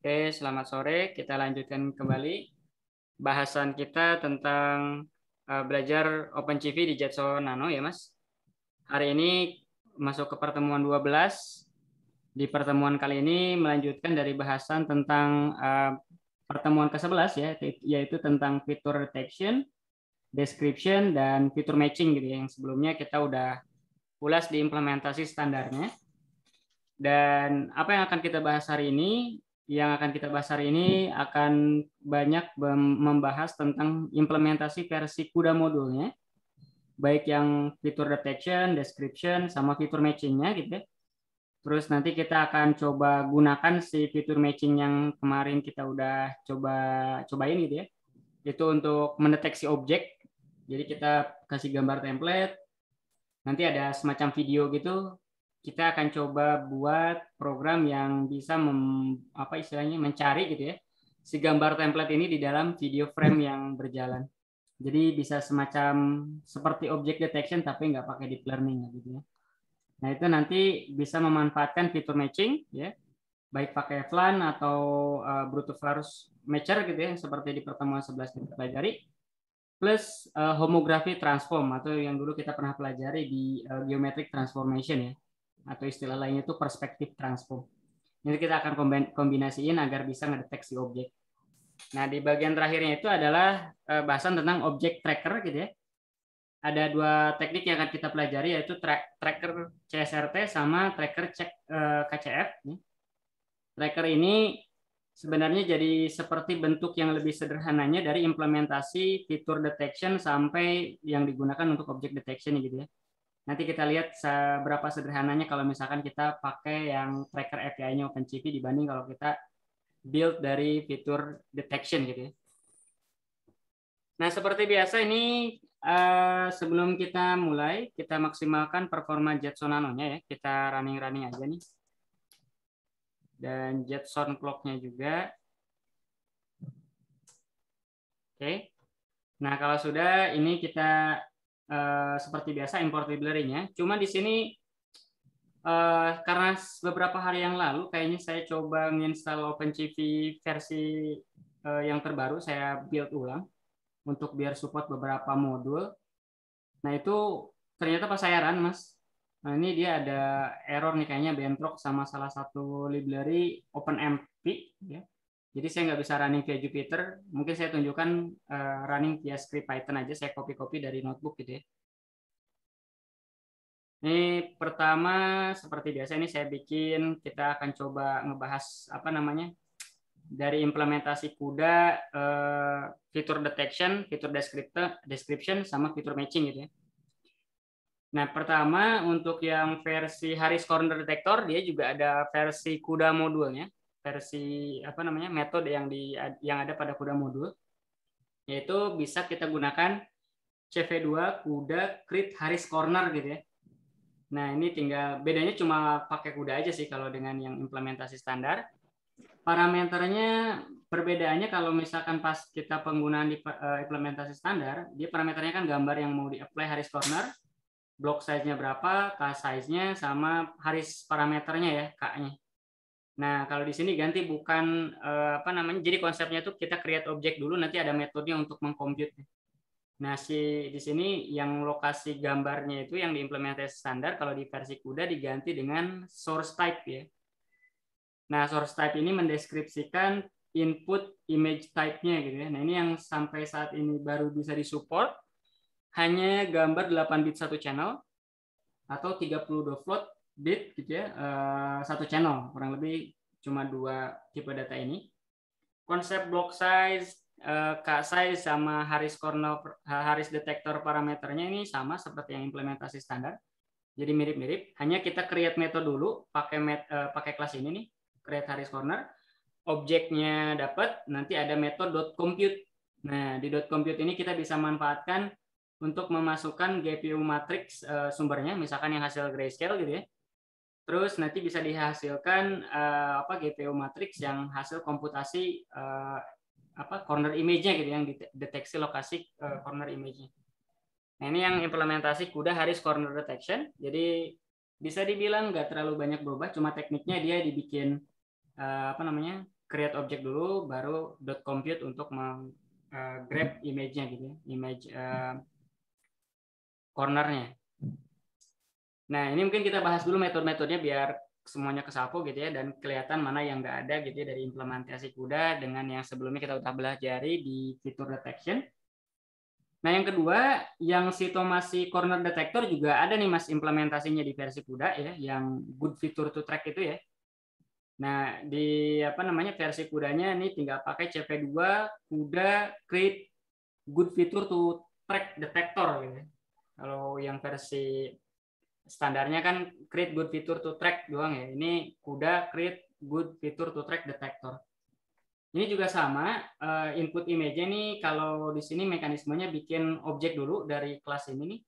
Oke, selamat sore. Kita lanjutkan kembali bahasan kita tentang belajar OpenCV di Jetson Nano ya, Mas. Hari ini masuk ke pertemuan 12. Di pertemuan kali ini melanjutkan dari bahasan tentang pertemuan ke-11 ya, yaitu tentang fitur detection, description, dan fitur matching gitu ya. Yang sebelumnya kita udah ulas di implementasi standarnya. Dan apa yang akan kita bahas hari ini? Yang akan kita bahas hari ini akan banyak membahas tentang implementasi versi CUDA modulnya, baik yang fitur detection, description, sama fitur matchingnya gitu ya. Terus nanti kita akan coba gunakan si fitur matching yang kemarin kita udah cobain gitu ya. Itu untuk mendeteksi objek. Jadi kita kasih gambar template, nanti ada semacam video gitu. Kita akan coba buat program yang bisa istilahnya mencari gitu ya si gambar template ini di dalam video frame yang berjalan. Jadi bisa semacam seperti object detection tapi nggak pakai deep learning gitu ya. Nah itu nanti bisa memanfaatkan fitur matching ya, baik pakai FLAN atau brute force matcher gitu ya, seperti di pertemuan 11 kita pelajari, plus homography transform atau yang dulu kita pernah pelajari di geometric transformation ya, atau istilah lainnya itu perspective transform. Ini kita akan kombinasiin agar bisa ngedeteksi objek. Nah, di bagian terakhirnya itu adalah bahasan tentang object tracker gitu ya. Ada dua teknik yang akan kita pelajari, yaitu tracker CSRT sama tracker KCF. Tracker ini sebenarnya jadi seperti bentuk yang lebih sederhananya dari implementasi fitur detection sampai yang digunakan untuk object detection gitu ya. Nanti kita lihat seberapa sederhananya kalau misalkan kita pakai yang tracker API-nya OpenCV dibanding kalau kita build dari fitur detection gitu ya. Nah, seperti biasa ini sebelum kita mulai, kita maksimalkan performa Jetson Nano-nya ya. Kita running aja nih. Dan Jetson clock-nya juga. Oke. Nah, kalau sudah, ini kita seperti biasa import library-nya. Cuma di sini karena beberapa hari yang lalu kayaknya saya coba menginstal OpenCV versi yang terbaru, saya build ulang untuk biar support beberapa modul. Nah itu ternyata pas saya run, Mas. Nah ini dia ada error nih, kayaknya bentrok sama salah satu library OpenMP ya. Jadi saya nggak bisa running via Jupyter. Mungkin saya tunjukkan running via script Python aja. Saya copy dari notebook gitu ya. Ini pertama seperti biasa ini saya bikin, kita akan coba ngebahas apa namanya dari implementasi CUDA, fitur detection, fitur description, sama fitur matching gitu ya. Nah pertama untuk yang versi Harris Corner Detector dia juga ada versi CUDA modulnya, versi apa namanya metode yang ada pada CUDA modul, yaitu bisa kita gunakan CV2 CUDA create Harris Corner gitu ya. Nah, ini tinggal bedanya cuma pakai CUDA aja sih kalau dengan yang implementasi standar. Parameternya perbedaannya kalau misalkan pas kita penggunaan di implementasi standar, dia parameternya kan gambar yang mau di-apply Harris Corner, block size-nya berapa, cast size-nya, sama Harris parameternya ya, K-nya. Nah, kalau di sini ganti bukan apa namanya, jadi konsepnya tuh kita create objek dulu, nanti ada metodenya untuk mengcompute. Nah, di sini yang lokasi gambarnya itu yang diimplementasi standar, kalau di versi CUDA diganti dengan source type ya. Nah, source type ini mendeskripsikan input image type-nya gitu ya. Nah, ini yang sampai saat ini baru bisa disupport hanya gambar 8 bit satu channel atau 32 float bit gitu ya, satu channel. Kurang lebih cuma dua tipe data ini. Konsep block size, K-size sama Harris detector parameternya ini sama seperti yang implementasi standar. Jadi mirip-mirip, hanya kita create method dulu pakai kelas ini nih, create Harris corner. Objeknya dapat, nanti ada method .compute. Nah, di .compute ini kita bisa manfaatkan untuk memasukkan GPU matrix sumbernya, misalkan yang hasil grayscale gitu ya. Terus nanti bisa dihasilkan GPU matrix yang hasil komputasi corner image-nya gitu, yang deteksi lokasi corner image-nya. Nah, ini yang implementasi CUDA Harris Corner Detection. Jadi bisa dibilang nggak terlalu banyak berubah, cuma tekniknya dia dibikin create object dulu, baru .compute untuk grab image-nya gitu ya, image cornernya. Nah, ini mungkin kita bahas dulu metode-metodenya biar semuanya kesapu gitu ya, dan kelihatan mana yang nggak ada gitu ya dari implementasi CUDA dengan yang sebelumnya kita udah pelajari di fitur detection. Nah, yang kedua, yang sitomasi corner detector juga ada nih Mas implementasinya di versi CUDA ya, yang good feature to track itu ya. Nah, di versi CUDA-nya ini tinggal pakai CP2 CUDA create good feature to track detector gitu ya. Kalau yang versi standarnya kan create good feature to track doang ya. Ini CUDA create good feature to track detector. Ini juga sama, input image-nya nih kalau di sini mekanismenya bikin objek dulu dari kelas ini nih.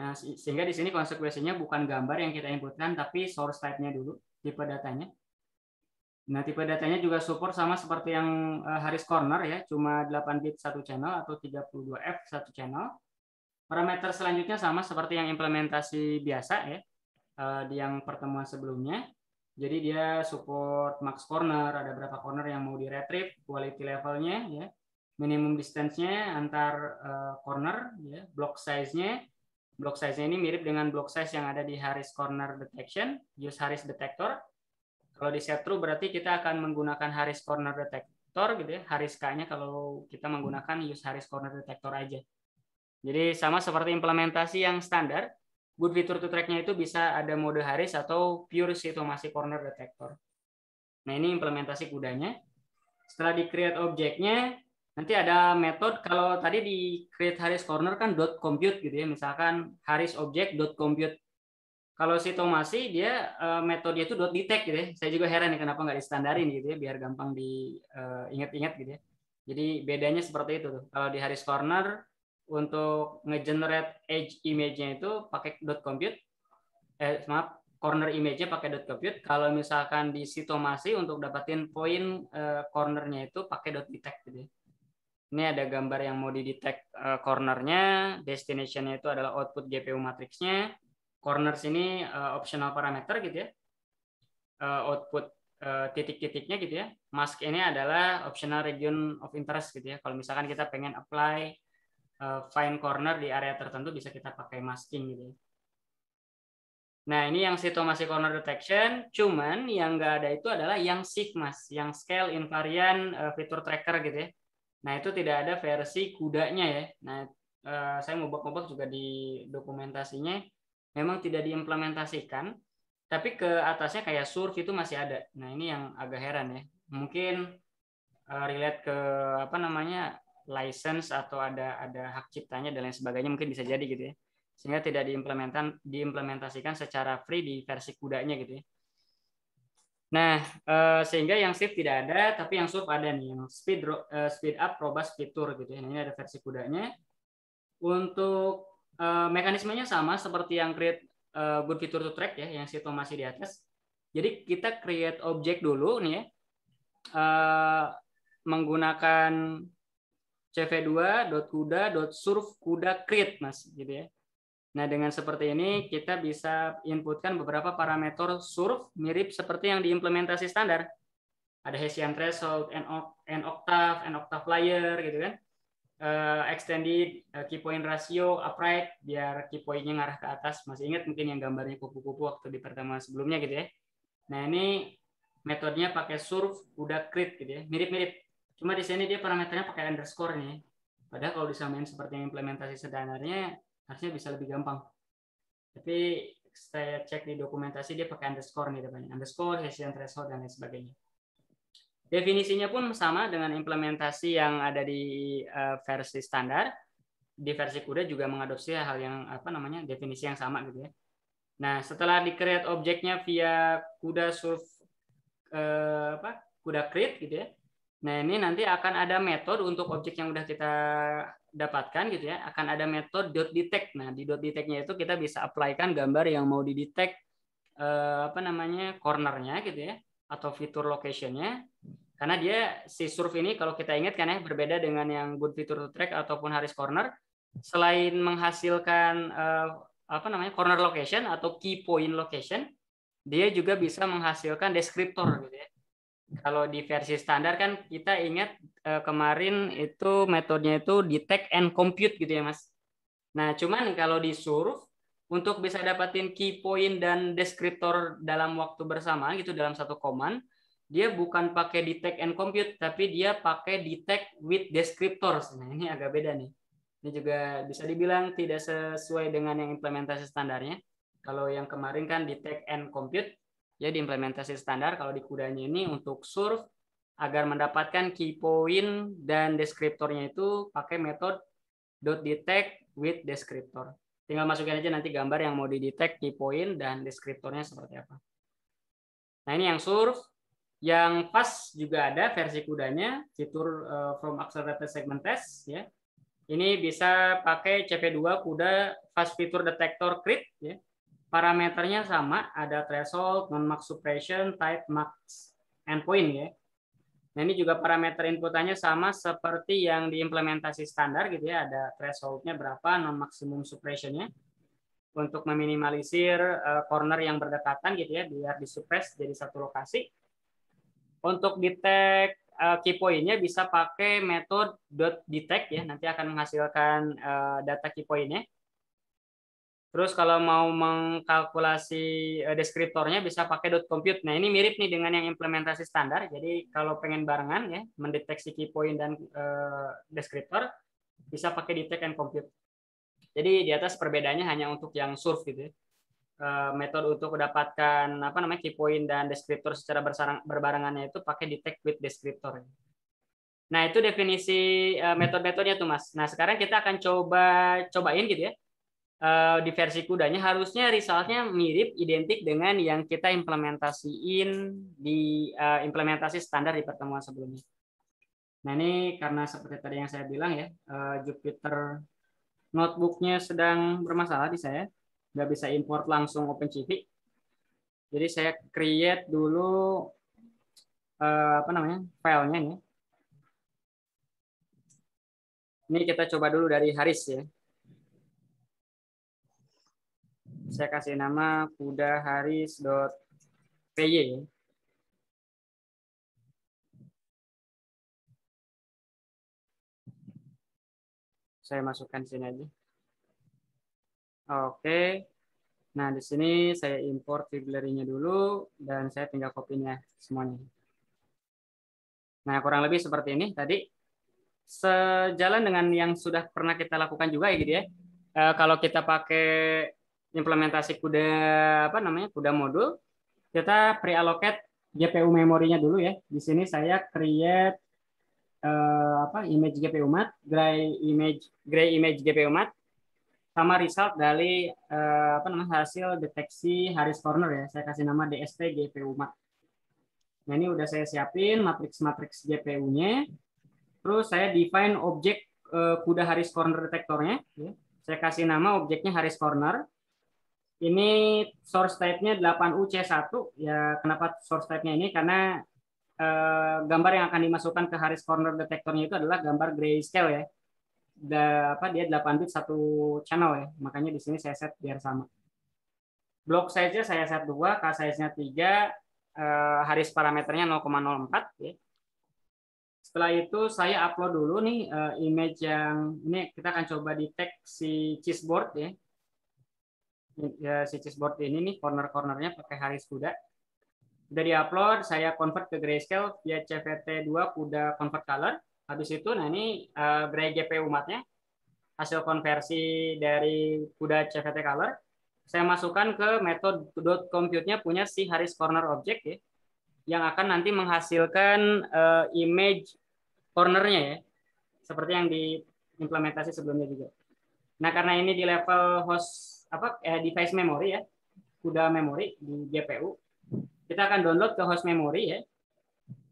Nah, sehingga di sini konsekuensinya bukan gambar yang kita inputkan, tapi source type-nya dulu, tipe datanya. Nah, tipe datanya juga support sama seperti yang Harris Corner ya, cuma 8 bit satu channel atau 32F satu channel. Parameter selanjutnya sama seperti yang implementasi biasa ya, di yang pertemuan sebelumnya. Jadi dia support max corner, ada berapa corner yang mau di retrieve, quality levelnya ya, minimum distance-nya antar corner ya, block size-nya. Block size-nya ini mirip dengan block size yang ada di Harris Corner Detection, use Harris Detector. Kalau di set true berarti kita akan menggunakan Harris Corner Detector gitu ya, Harris K-nya kalau kita menggunakan use Harris Corner Detector aja. Jadi sama seperti implementasi yang standar, good feature to track-nya itu bisa ada mode Harris atau pure sitomasi corner detector. Nah, ini implementasi CUDA-nya. Setelah di create objeknya, nanti ada metode. Kalau tadi di create Harris corner kan .compute gitu ya, misalkan Harris object .compute. Kalau sitomasi dia metode itu .detect gitu ya. Saya juga heran ya kenapa nggak distandarin gitu ya, biar gampang diingat-ingat gitu ya. Jadi bedanya seperti itu tuh. Kalau di Harris corner untuk ngegenerate edge image-nya itu pakai .compute, corner image-nya pakai .compute. Kalau misalkan di sitomasi untuk dapatin poin cornernya itu pakai .detect gitu ya. Ini ada gambar yang mau didetect cornernya, destination-nya itu adalah output GPU matrix-nya, corners ini optional parameter gitu ya, output titik-titiknya gitu ya. Mask ini adalah optional region of interest gitu ya. Kalau misalkan kita pengen apply find corner di area tertentu bisa kita pakai masking gitu. Nah, ini yang sitomasi corner detection, cuman yang nggak ada itu adalah yang SIGMAS, yang scale invariant feature tracker gitu ya. Nah, itu tidak ada versi CUDA-nya ya. Nah, saya ngubek-ngubek juga di dokumentasinya, memang tidak diimplementasikan, tapi ke atasnya kayak surf itu masih ada. Nah, ini yang agak heran ya. Mungkin relate ke license atau ada hak ciptanya dan lain sebagainya, mungkin bisa jadi gitu ya, sehingga tidak diimplementasikan secara free di versi CUDA-nya gitu ya. Nah, sehingga yang shift tidak ada, tapi yang surf ada nih, yang speed up robust fitur gitu ya. Nah, ini ada versi CUDA-nya. Untuk mekanismenya sama seperti yang create good feature to track ya, yang situ masih di atas. Jadi kita create objek dulu nih ya, menggunakan cv2.kuda.surf kuda create Mas gitu ya. Nah, dengan seperti ini kita bisa inputkan beberapa parameter surf mirip seperti yang diimplementasi standar. Ada Hessian threshold, n octave layer gitu kan. Extended key point ratio upright biar key point-nya ngarah ke atas. Masih ingat mungkin yang gambarnya kupu-kupu waktu di pertemuan sebelumnya gitu ya. Nah, ini metodenya pakai surf kuda create gitu ya. Mirip-mirip. Cuma di sini dia parameternya pakai underscore nih. Padahal kalau disamain seperti yang implementasi standarnya harusnya bisa lebih gampang. Tapi saya cek di dokumentasi dia pakai underscore nih depannya. Underscore, Hessian threshold dan lain sebagainya. Definisinya pun sama dengan implementasi yang ada di versi standar. Di versi CUDA juga mengadopsi hal yang definisi yang sama gitu ya. Nah, setelah di-create objeknya via CUDA surf CUDA create gitu ya. Nah, ini nanti akan ada metode untuk objek yang udah kita dapatkan gitu ya. Akan ada metode .detect. Nah, di .detect-nya itu kita bisa apply-kan gambar yang mau didetect cornernya gitu ya, atau fitur location-nya. Karena dia si surf ini kalau kita ingat kan ya, berbeda dengan yang good feature to track ataupun Harris corner, selain menghasilkan corner location atau key point location, dia juga bisa menghasilkan deskriptor gitu ya. Kalau di versi standar kan kita ingat kemarin itu metodenya itu detect and compute gitu ya Mas. Nah, cuman kalau di Surf untuk bisa dapatin key point dan deskriptor dalam waktu bersama gitu dalam satu command, dia bukan pakai detect and compute tapi dia pakai detect with descriptors. Nah, ini agak beda nih. Ini juga bisa dibilang tidak sesuai dengan yang implementasi standarnya. Kalau yang kemarin kan detect and compute, ya di implementasi standar. Kalau di kudanya ini untuk Surf agar mendapatkan key point dan deskriptornya itu pakai metode .detect with descriptor. Tinggal masukin aja nanti gambar yang mau didetect, key point dan deskriptornya seperti apa. Nah, ini yang Surf. Yang fast juga ada versi kudanya, fitur from accelerated segment test ya. Ini bisa pakai CP2 kuda fast feature detector crit ya. Parameternya sama, ada threshold, non-max suppression, type, max, endpoint ya. Nah, ini juga parameter inputannya sama seperti yang diimplementasi standar gitu ya, ada thresholdnya berapa, non-maximum suppressionnya untuk meminimalisir corner yang berdekatan gitu ya, biar disuppress jadi satu lokasi. Untuk detect key point-nya bisa pakai metode .detect ya, nanti akan menghasilkan data key point-nya. Terus kalau mau mengkalkulasi deskriptornya bisa pakai .compute. Nah, ini mirip nih dengan yang implementasi standar. Jadi kalau pengen barengan ya, mendeteksi key point dan deskriptor bisa pakai detect and compute. Jadi di atas perbedaannya hanya untuk yang Surf gitu ya. Metode untuk mendapatkan apa namanya key point dan deskriptor secara berbarengannya itu pakai detect with deskriptor. Nah, itu definisi metode-metodenya tuh, Mas. Nah, sekarang kita akan cobain gitu ya. Di versi kudanya harusnya resultnya mirip, identik dengan yang kita implementasiin di implementasi standar di pertemuan sebelumnya. Nah, ini karena seperti tadi yang saya bilang ya, Jupyter notebooknya sedang bermasalah di saya, nggak bisa import langsung OpenCV. Jadi saya create dulu apa namanya filenya nih. Ini kita coba dulu dari Haris ya. Saya kasih nama kudaharis.py ya. Saya masukkan sini aja. Oke. Nah, di sini saya import library-nya dulu dan saya tinggal copy-nya semuanya. Nah, kurang lebih seperti ini tadi. Sejalan dengan yang sudah pernah kita lakukan juga ya gitu ya. Kalau kita pakai implementasi kuda apa namanya? Kuda modul, kita pre-allocate GPU memorinya dulu ya. Di sini saya create apa image GPU mat, gray image GPU mat sama result dari apa namanya hasil deteksi Harris corner ya. Saya kasih nama DST GPU mat. Nah, ini udah saya siapin matriks GPU-nya. Terus saya define objek kuda Harris corner detektornya. Ya. Saya kasih nama objeknya Harris corner. Ini source type-nya 8UC1. Ya, kenapa source type-nya ini? Karena gambar yang akan dimasukkan ke Harris corner detektornya itu adalah gambar grayscale ya. Dia 8 bit satu channel ya. Makanya di sini saya set biar sama. Block size-nya saya set 2, K size-nya 3, Harris parameternya 0,04 ya. Setelah itu saya upload dulu nih image yang ini kita akan coba detect si chessboard ya. Si chessboard ini nih corner-cornernya pakai Harris kuda. Udah diupload, saya convert ke grayscale via CVT2 kuda convert color. Habis itu nah ini gray GPU matnya hasil konversi dari kuda CVT color. Saya masukkan ke metode .compute-nya punya si Harris corner object ya yang akan nanti menghasilkan image cornernya ya seperti yang diimplementasi sebelumnya juga. Nah, karena ini di level host device memory ya, kuda memory di GPU, kita akan download ke host memory ya,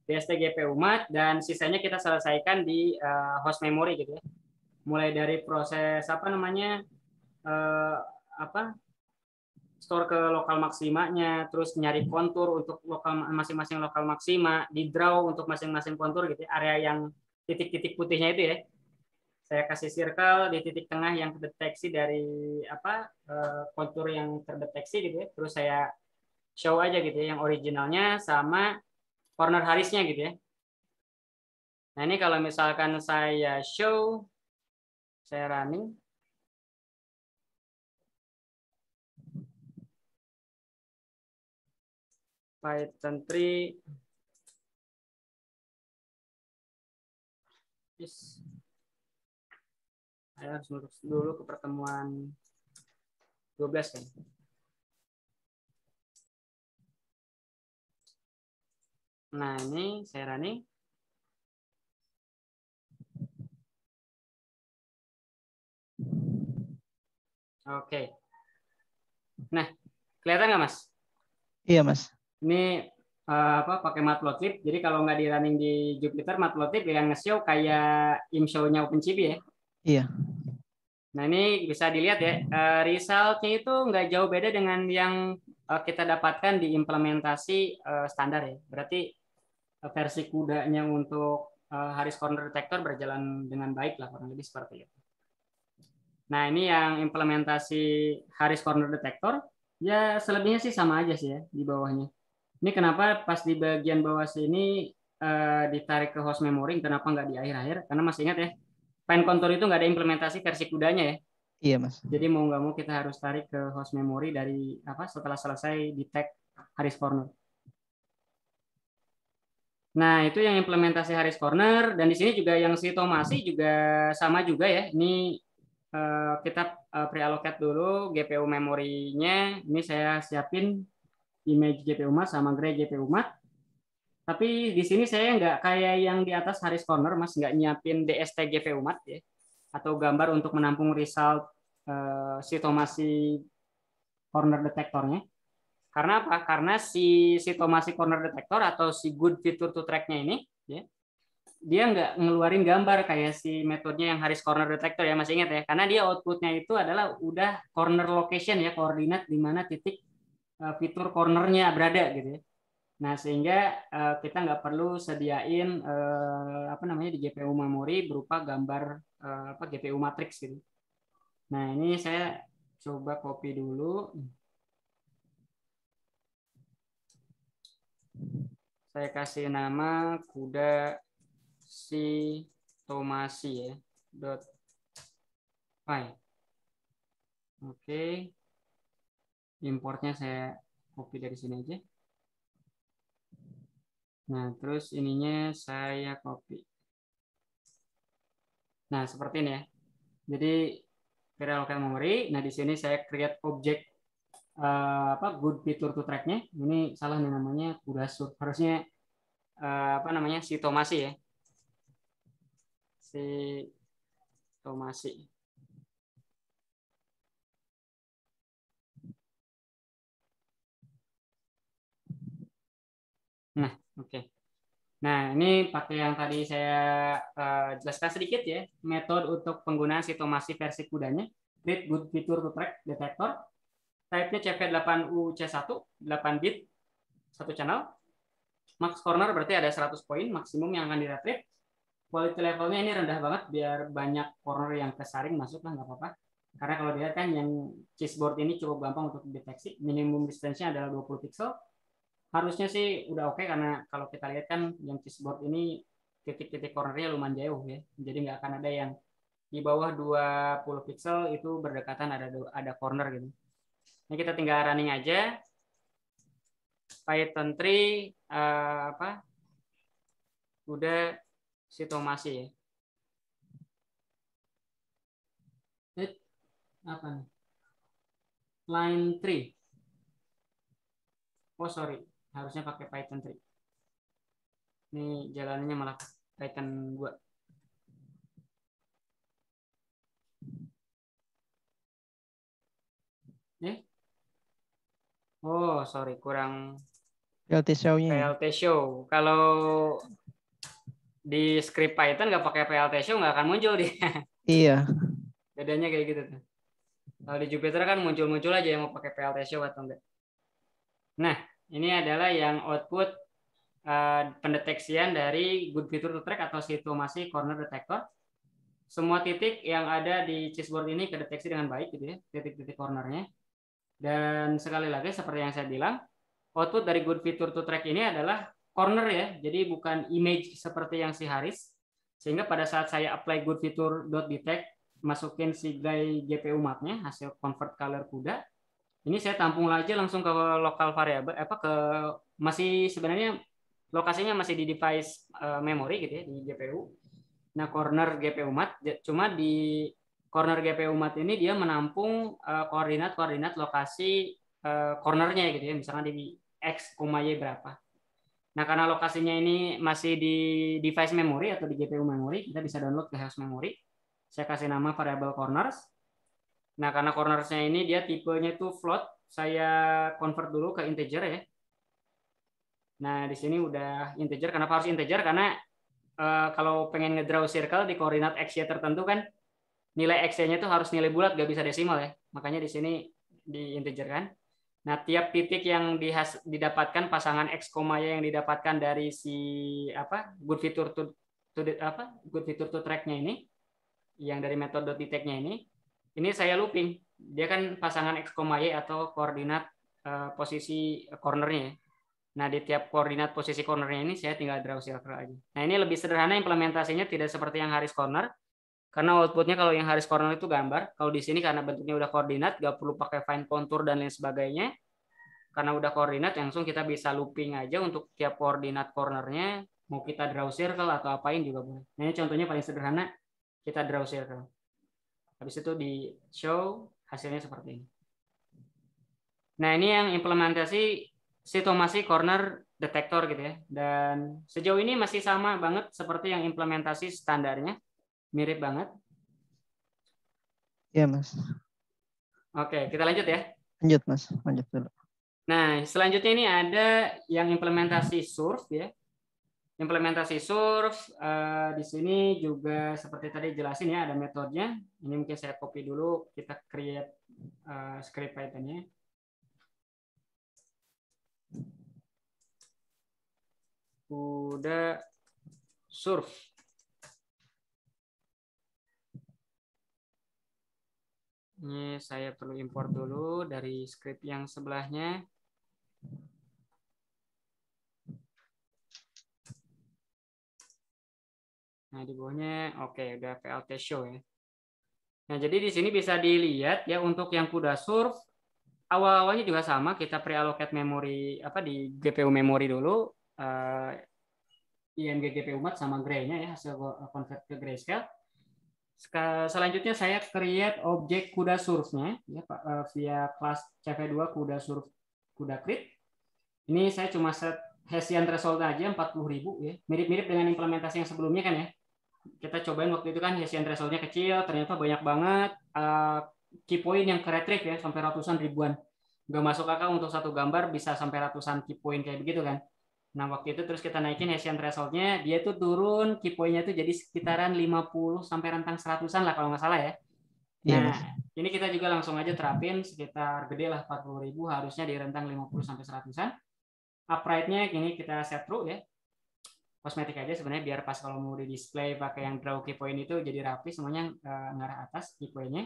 BST GPU mat dan sisanya kita selesaikan di host memory gitu ya. Mulai dari proses apa namanya apa store ke lokal maksimanya, terus nyari kontur untuk lokal masing-masing lokal maksima, di draw untuk masing-masing kontur gitu ya, area yang titik-titik putihnya itu ya. Saya kasih circle di titik tengah yang terdeteksi dari apa kontur yang terdeteksi gitu ya. Terus saya show aja gitu ya yang originalnya sama corner harisnya gitu ya. Nah, ini kalau misalkan saya show, saya running, Python 3, saya harus masuk dulu ke pertemuan 12 kan. Nah, ini saya running. Oke. Nah, kelihatan nggak, Mas? Iya, Mas. Ini pakai matplotlib. Jadi kalau nggak di running di Jupyter, matplotlib yang nge-show kayak imshow-nya OpenCV ya. Iya. Nah, ini bisa dilihat ya, result-nya itu nggak jauh beda dengan yang kita dapatkan di implementasi standar ya. Berarti versi kudanya untuk Harris Corner Detector berjalan dengan baik lah, kurang lebih seperti itu. Nah, ini yang implementasi Harris Corner Detector, ya selebihnya sih sama aja sih ya di bawahnya. Ini kenapa pas di bagian bawah sini ditarik ke host memory, kenapa nggak di akhir-akhir? Karena masih ingat ya, Pine Contour itu nggak ada implementasi versi kudanya ya. Iya, Mas. Jadi mau nggak mau kita harus tarik ke host memory dari setelah selesai di tag Harris Corner. Nah, itu yang implementasi Harris Corner, dan di sini juga yang sitomasi juga sama juga ya. Ini kita pre-allocate dulu GPU memorinya. Ini saya siapin image GPU mat sama gray GPU mat. Tapi di sini saya nggak kayak yang di atas Harris Corner, Mas, nggak nyiapin DST GPU mat ya, atau gambar untuk menampung result sitomasi corner detektornya. Karena apa? Karena si sitomasi corner detector atau si good feature to track-nya ini, ya, dia nggak ngeluarin gambar kayak si metodenya yang Harris Corner Detector ya, masih ingat ya, karena dia outputnya itu adalah udah corner location ya, koordinat di mana titik fitur cornernya berada gitu ya. Nah, sehingga kita nggak perlu sediain di GPU memori berupa gambar GPU matrix gitu. Nah, ini saya coba copy dulu. Saya kasih nama kuda si Tomasi ya. .py. Oke. Importnya saya copy dari sini aja. Nah, terus ininya saya copy. Nah, seperti ini ya. Jadi local memory. Nah, di sini saya create object good feature to track-nya. Ini salah nih namanya Kudasur. Harusnya si Tomasi ya. Si Tomasi. Nah, oke. Nah, ini pakai yang tadi saya jelaskan sedikit ya, metode untuk penggunaan sitomasi versi kudanya. Create good feature to track detector. Type-nya CV8UC1, 8 bit, satu channel. Max corner berarti ada 100 poin, maksimum yang akan di-retrieve. Quality levelnya ini rendah banget, biar banyak corner yang kesaring masuk lah, nggak apa-apa. Karena kalau dilihat kan yang chessboard ini cukup gampang untuk deteksi. Minimum distance-nya adalah 20 pixel. Harusnya sih udah oke, karena kalau kita lihat kan yang chessboard ini titik-titik cornernya lumayan jauh ya. Jadi nggak akan ada yang di bawah 20 pixel itu berdekatan ada corner gitu. Ini kita tinggal running aja. Python 3 udah sitomasi ya. Apa nih? Line 3. Oh sorry, harusnya pakai Python 3. Ini jalannya malah Python 2. Oh sorry, kurang PLT show-nya. PLT show. Kalau di script Python nggak pakai PLT show nggak akan muncul dia. Iya. Bedanya kayak gitu tuh. Kalau di Jupyter kan muncul-muncul aja yang mau pakai PLT show atau enggak. Nah, ini adalah yang output pendeteksian dari good feature to track atau sitomasi corner detector. Semua titik yang ada di chessboard ini kedeteksi dengan baik gitu ya, titik-titik cornernya. Dan sekali lagi seperti yang saya bilang, output dari good feature to track ini adalah corner ya, jadi bukan image seperti yang si Haris. Sehingga pada saat saya apply goodFeature.detect, masukin si guy GPU map-nya, hasil convert color kuda, ini saya tampung aja langsung ke lokal variable, masih sebenarnya lokasinya masih di device memory gitu ya, di GPU. Nah, corner GPU mat, cuma di corner GPU mat ini dia menampung koordinat-koordinat lokasi cornernya gitu ya, misalnya di X, Y berapa. Nah, karena lokasinya ini masih di device memory atau di GPU memory, kita bisa download ke host memory. Saya kasih nama variable corners. Nah, karena cornersnya ini dia tipenya itu float, saya convert dulu ke integer ya. Nah, di sini udah integer. Kenapa harus integer? Karena kalau pengen ngedraw circle di koordinat X-Y tertentu kan, nilai X-nya itu harus nilai bulat, gak bisa desimal ya. Makanya di sini di integer kan. Nah, tiap titik yang didapatkan pasangan X, Y yang didapatkan dari si goodFeature to track-nya ini, yang dari metode detect-nya ini saya looping. Dia kan pasangan X, Y atau koordinat posisi cornernya. Nah, di tiap koordinat posisi cornernya ini saya tinggal draw circle aja. Nah, ini lebih sederhana implementasinya, tidak seperti yang Haris corner. Karena outputnya kalau yang Haris corner itu gambar. Kalau di sini karena bentuknya udah koordinat, gak perlu pakai fine contour dan lain sebagainya. Karena udah koordinat, langsung kita bisa looping aja untuk tiap koordinat cornernya. Mau kita draw circle atau apain juga boleh. Nah, ini contohnya paling sederhana, kita draw circle. Habis itu di show, hasilnya seperti ini. Nah, ini yang implementasi situasi corner detector gitu ya. Dan sejauh ini masih sama banget seperti yang implementasi standarnya. Mirip banget. Iya, Mas. Oke, kita lanjut ya. Lanjut, Mas. Lanjut dulu. Nah, selanjutnya ini ada yang implementasi surf ya. Implementasi surf di sini juga seperti tadi jelasin ya, ada metodenya. Ini mungkin saya copy dulu, kita create script Python-nya. Udah surf. Ini saya perlu import dulu dari script yang sebelahnya. Nah, di bawahnya oke, udah plt show ya. Nah, jadi di sini bisa dilihat ya, untuk yang kuda surf awal-awalnya juga sama, kita pre-allocate memori di GPU memory dulu, ING GPU mat sama gray-nya ya, hasil convert ke grayscale. Selanjutnya saya create objek kuda surf-nya ya, via kelas CV2 kuda surf kuda create. Ini saya cuma set Hessian threshold aja 40.000 ya. Mirip-mirip dengan implementasi yang sebelumnya kan ya. Kita cobain waktu itu kan Hessian threshold-nya kecil, ternyata banyak banget key point yang ke retrieve ya, sampai ratusan ribuan. Gak masuk akal untuk satu gambar bisa sampai ratusan key point kayak begitu kan. Nah, waktu itu terus kita naikin Hessian threshold-nya, dia tuh turun key point-nya tuh jadi sekitaran 50 sampai rentang 100-an lah kalau nggak salah ya. Nah, ini kita juga langsung aja terapin sekitar gede lah 40.000, harusnya di rentang 50 sampai 100-an. Upright-nya ini kita set true ya. Kosmetik aja sebenarnya biar pas kalau mau di display pakai yang draw key point itu jadi rapi semuanya ngarah atas key point-nya.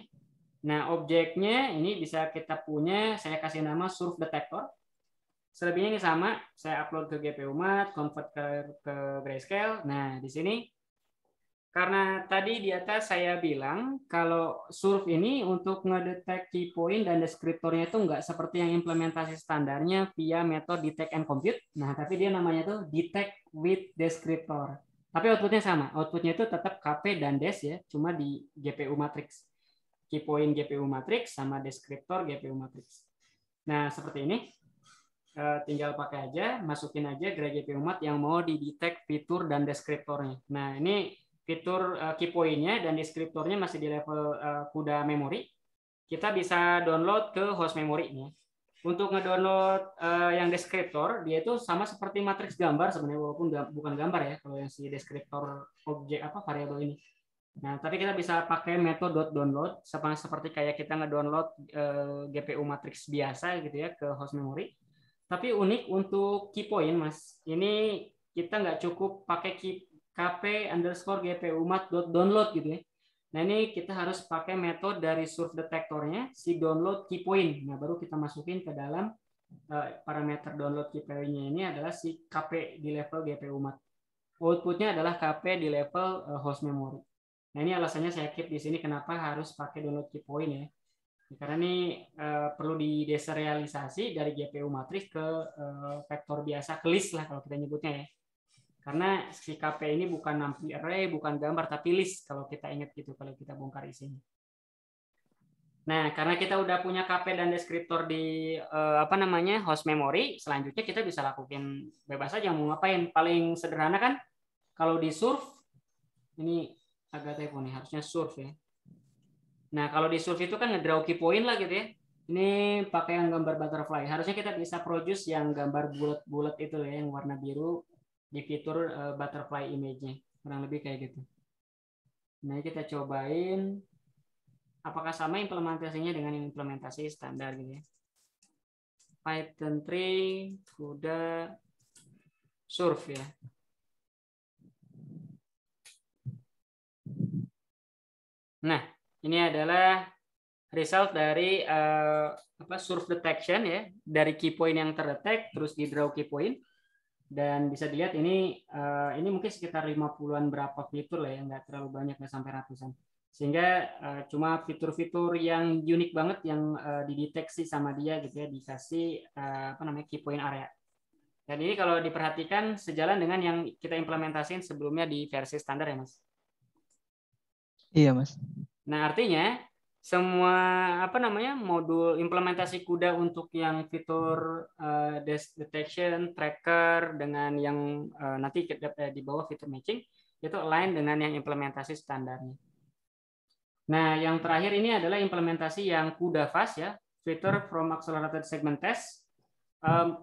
Nah, objeknya ini bisa kita punya, saya kasih nama surf detector. Selebihnya ini sama, saya upload ke GPU mat, convert ke grayscale. Nah, di sini karena tadi di atas saya bilang kalau surf ini untuk ngedetek key point dan deskriptornya itu nggak seperti yang implementasi standarnya via metode detect and compute. Nah, tapi dia namanya tuh detect with descriptor. Tapi outputnya sama, outputnya itu tetap KP dan des ya, cuma di GPU matrix. Key point GPU matrix sama deskriptor GPU matrix. Nah, seperti ini. Tinggal pakai aja, masukin aja gray GPU mat yang mau didetect fitur dan deskriptornya. Nah, ini fitur key point-nya dan deskriptornya masih di level CUDA memory. Kita bisa download ke host memory nih. Untuk ngedownload yang deskriptor, dia itu sama seperti matriks gambar sebenarnya, walaupun bukan gambar ya kalau yang si deskriptor objek variabel ini. Nah, tapi kita bisa pakai metode .download seperti kayak kita ngedownload GPU matriks biasa gitu ya ke host memory. Tapi unik untuk key point, Mas. Ini kita nggak cukup pakai kp_GPU mat.download gitu ya. Nah, ini kita harus pakai metode dari surf detectornya, si download key point. Nah, baru kita masukin ke dalam parameter download KPI-nya ini adalah si KP di level GPU mat. Outputnya adalah KP di level host memory. Nah, ini alasannya saya keep di sini kenapa harus pakai download key point ya. Karena ini perlu dideserialisasi dari GPU matriks ke vektor biasa, ke list lah kalau kita nyebutnya ya. Karena si KP ini bukan numpy array, bukan gambar, tapi list kalau kita ingat gitu, kalau kita bongkar isinya. Nah, karena kita udah punya KP dan deskriptor di host memory, selanjutnya kita bisa lakukan bebas aja mau ngapain. Paling sederhana kan kalau di surf, ini agak typo nih, harusnya surf ya. Nah, kalau di surf itu kan ngedraw key point lah gitu ya. Ini pakai yang gambar butterfly. Harusnya kita bisa produce yang gambar bulat-bulat itu ya, yang warna biru di fitur butterfly image-nya. Kurang lebih kayak gitu. Nah, kita cobain apakah sama implementasinya dengan implementasi standar gitu ya. Python 3 CUDA surf ya. Nah, ini adalah result dari surf detection ya, dari key point yang terdetek terus di draw key point. Dan bisa dilihat ini mungkin sekitar 50-an berapa fitur lah ya, nggak terlalu banyak, nggak sampai ratusan. Sehingga cuma fitur-fitur yang unik banget yang dideteksi sama dia gitu ya, dikasih key point area. Dan ini kalau diperhatikan sejalan dengan yang kita implementasiin sebelumnya di versi standar ya Mas. Iya Mas. Nah artinya semua modul implementasi CUDA untuk yang fitur detection, tracker dengan yang nanti di bawah fitur matching itu align dengan yang implementasi standarnya. Nah, yang terakhir ini adalah implementasi yang CUDA fast ya, fitur from accelerated segment test.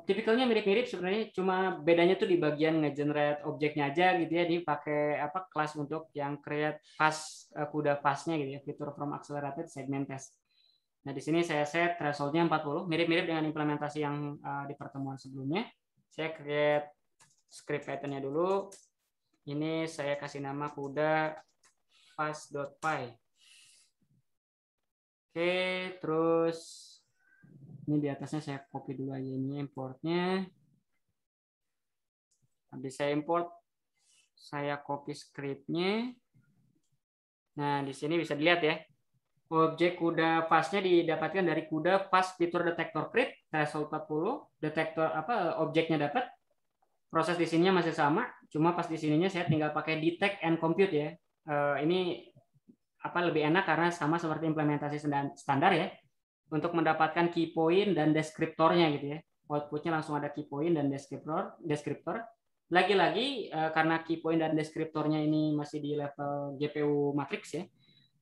Tipikalnya mirip-mirip sebenarnya, cuma bedanya tuh di bagian nge-generate objeknya aja gitu ya. Ini pakai kelas untuk yang create fast CUDA fast-nya gitu ya, fitur from accelerated segment test. Nah, di sini saya set threshold-nya 40, mirip-mirip dengan implementasi yang di pertemuan sebelumnya. Saya create script Python-nya dulu. Ini saya kasih nama CUDA fast.py. Oke, terus ini di atasnya saya copy dulu aja ini importnya. Habis saya import, saya copy scriptnya. Nah, di sini bisa dilihat ya. Objek CUDA fast-nya didapatkan dari CUDA fast fitur detector create, threshold 40, detektor objeknya dapat. Proses di sininya masih sama, cuma pas di sininya saya tinggal pakai detect and compute ya. Ini lebih enak karena sama seperti implementasi standar ya. Untuk mendapatkan key point dan deskriptornya gitu ya. Outputnya langsung ada key point dan deskriptor. Lagi-lagi karena key point dan deskriptornya ini masih di level GPU matrix ya.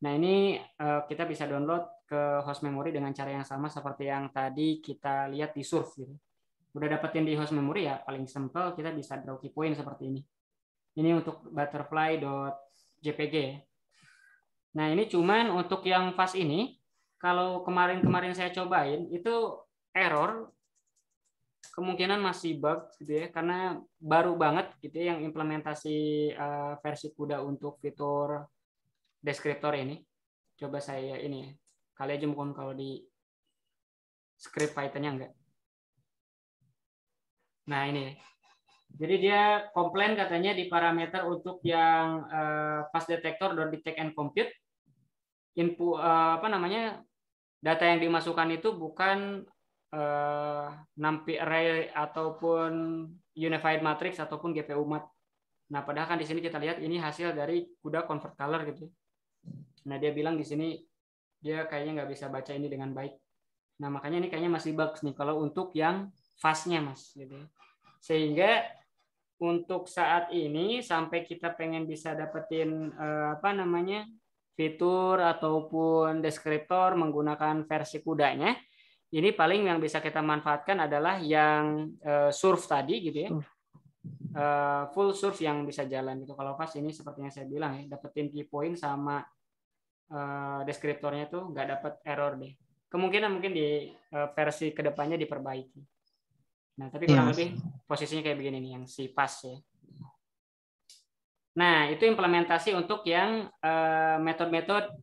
Nah ini kita bisa download ke host memory dengan cara yang sama seperti yang tadi kita lihat di surf gitu. Udah dapetin di host memory ya paling simple kita bisa draw key point seperti ini. Ini untuk butterfly.jpg ya. Nah ini cuman untuk yang fast ini, kalau kemarin saya cobain itu error, kemungkinan masih bug gitu ya, karena baru banget gitu ya yang implementasi versi CUDA untuk fitur deskriptor ini. Coba saya ini ya, kali aja mungkin kalau di script Python-nya enggak. Nah ini, jadi dia komplain katanya di parameter untuk yang fast detector detect and compute, input data yang dimasukkan itu bukan numpy array ataupun unified matrix ataupun GPU mat. Nah, padahal kan di sini kita lihat ini hasil dari CUDA convert color gitu. Nah, dia bilang di sini dia kayaknya nggak bisa baca ini dengan baik. Nah, makanya ini kayaknya masih bugs nih kalau untuk yang fast-nya, Mas gitu. Sehingga untuk saat ini sampai kita pengen bisa dapetin fitur ataupun deskriptor menggunakan versi CUDA-nya, ini paling yang bisa kita manfaatkan adalah yang surf tadi gitu ya. Full surf yang bisa jalan gitu. Kalau pas ini seperti yang saya bilang ya, dapetin key point sama deskriptornya tuh nggak dapet error deh. Kemungkinan mungkin di versi kedepannya diperbaiki. Nah, tapi kurang lebih posisinya kayak begini nih yang si pas ya. Nah, itu implementasi untuk yang metode-metode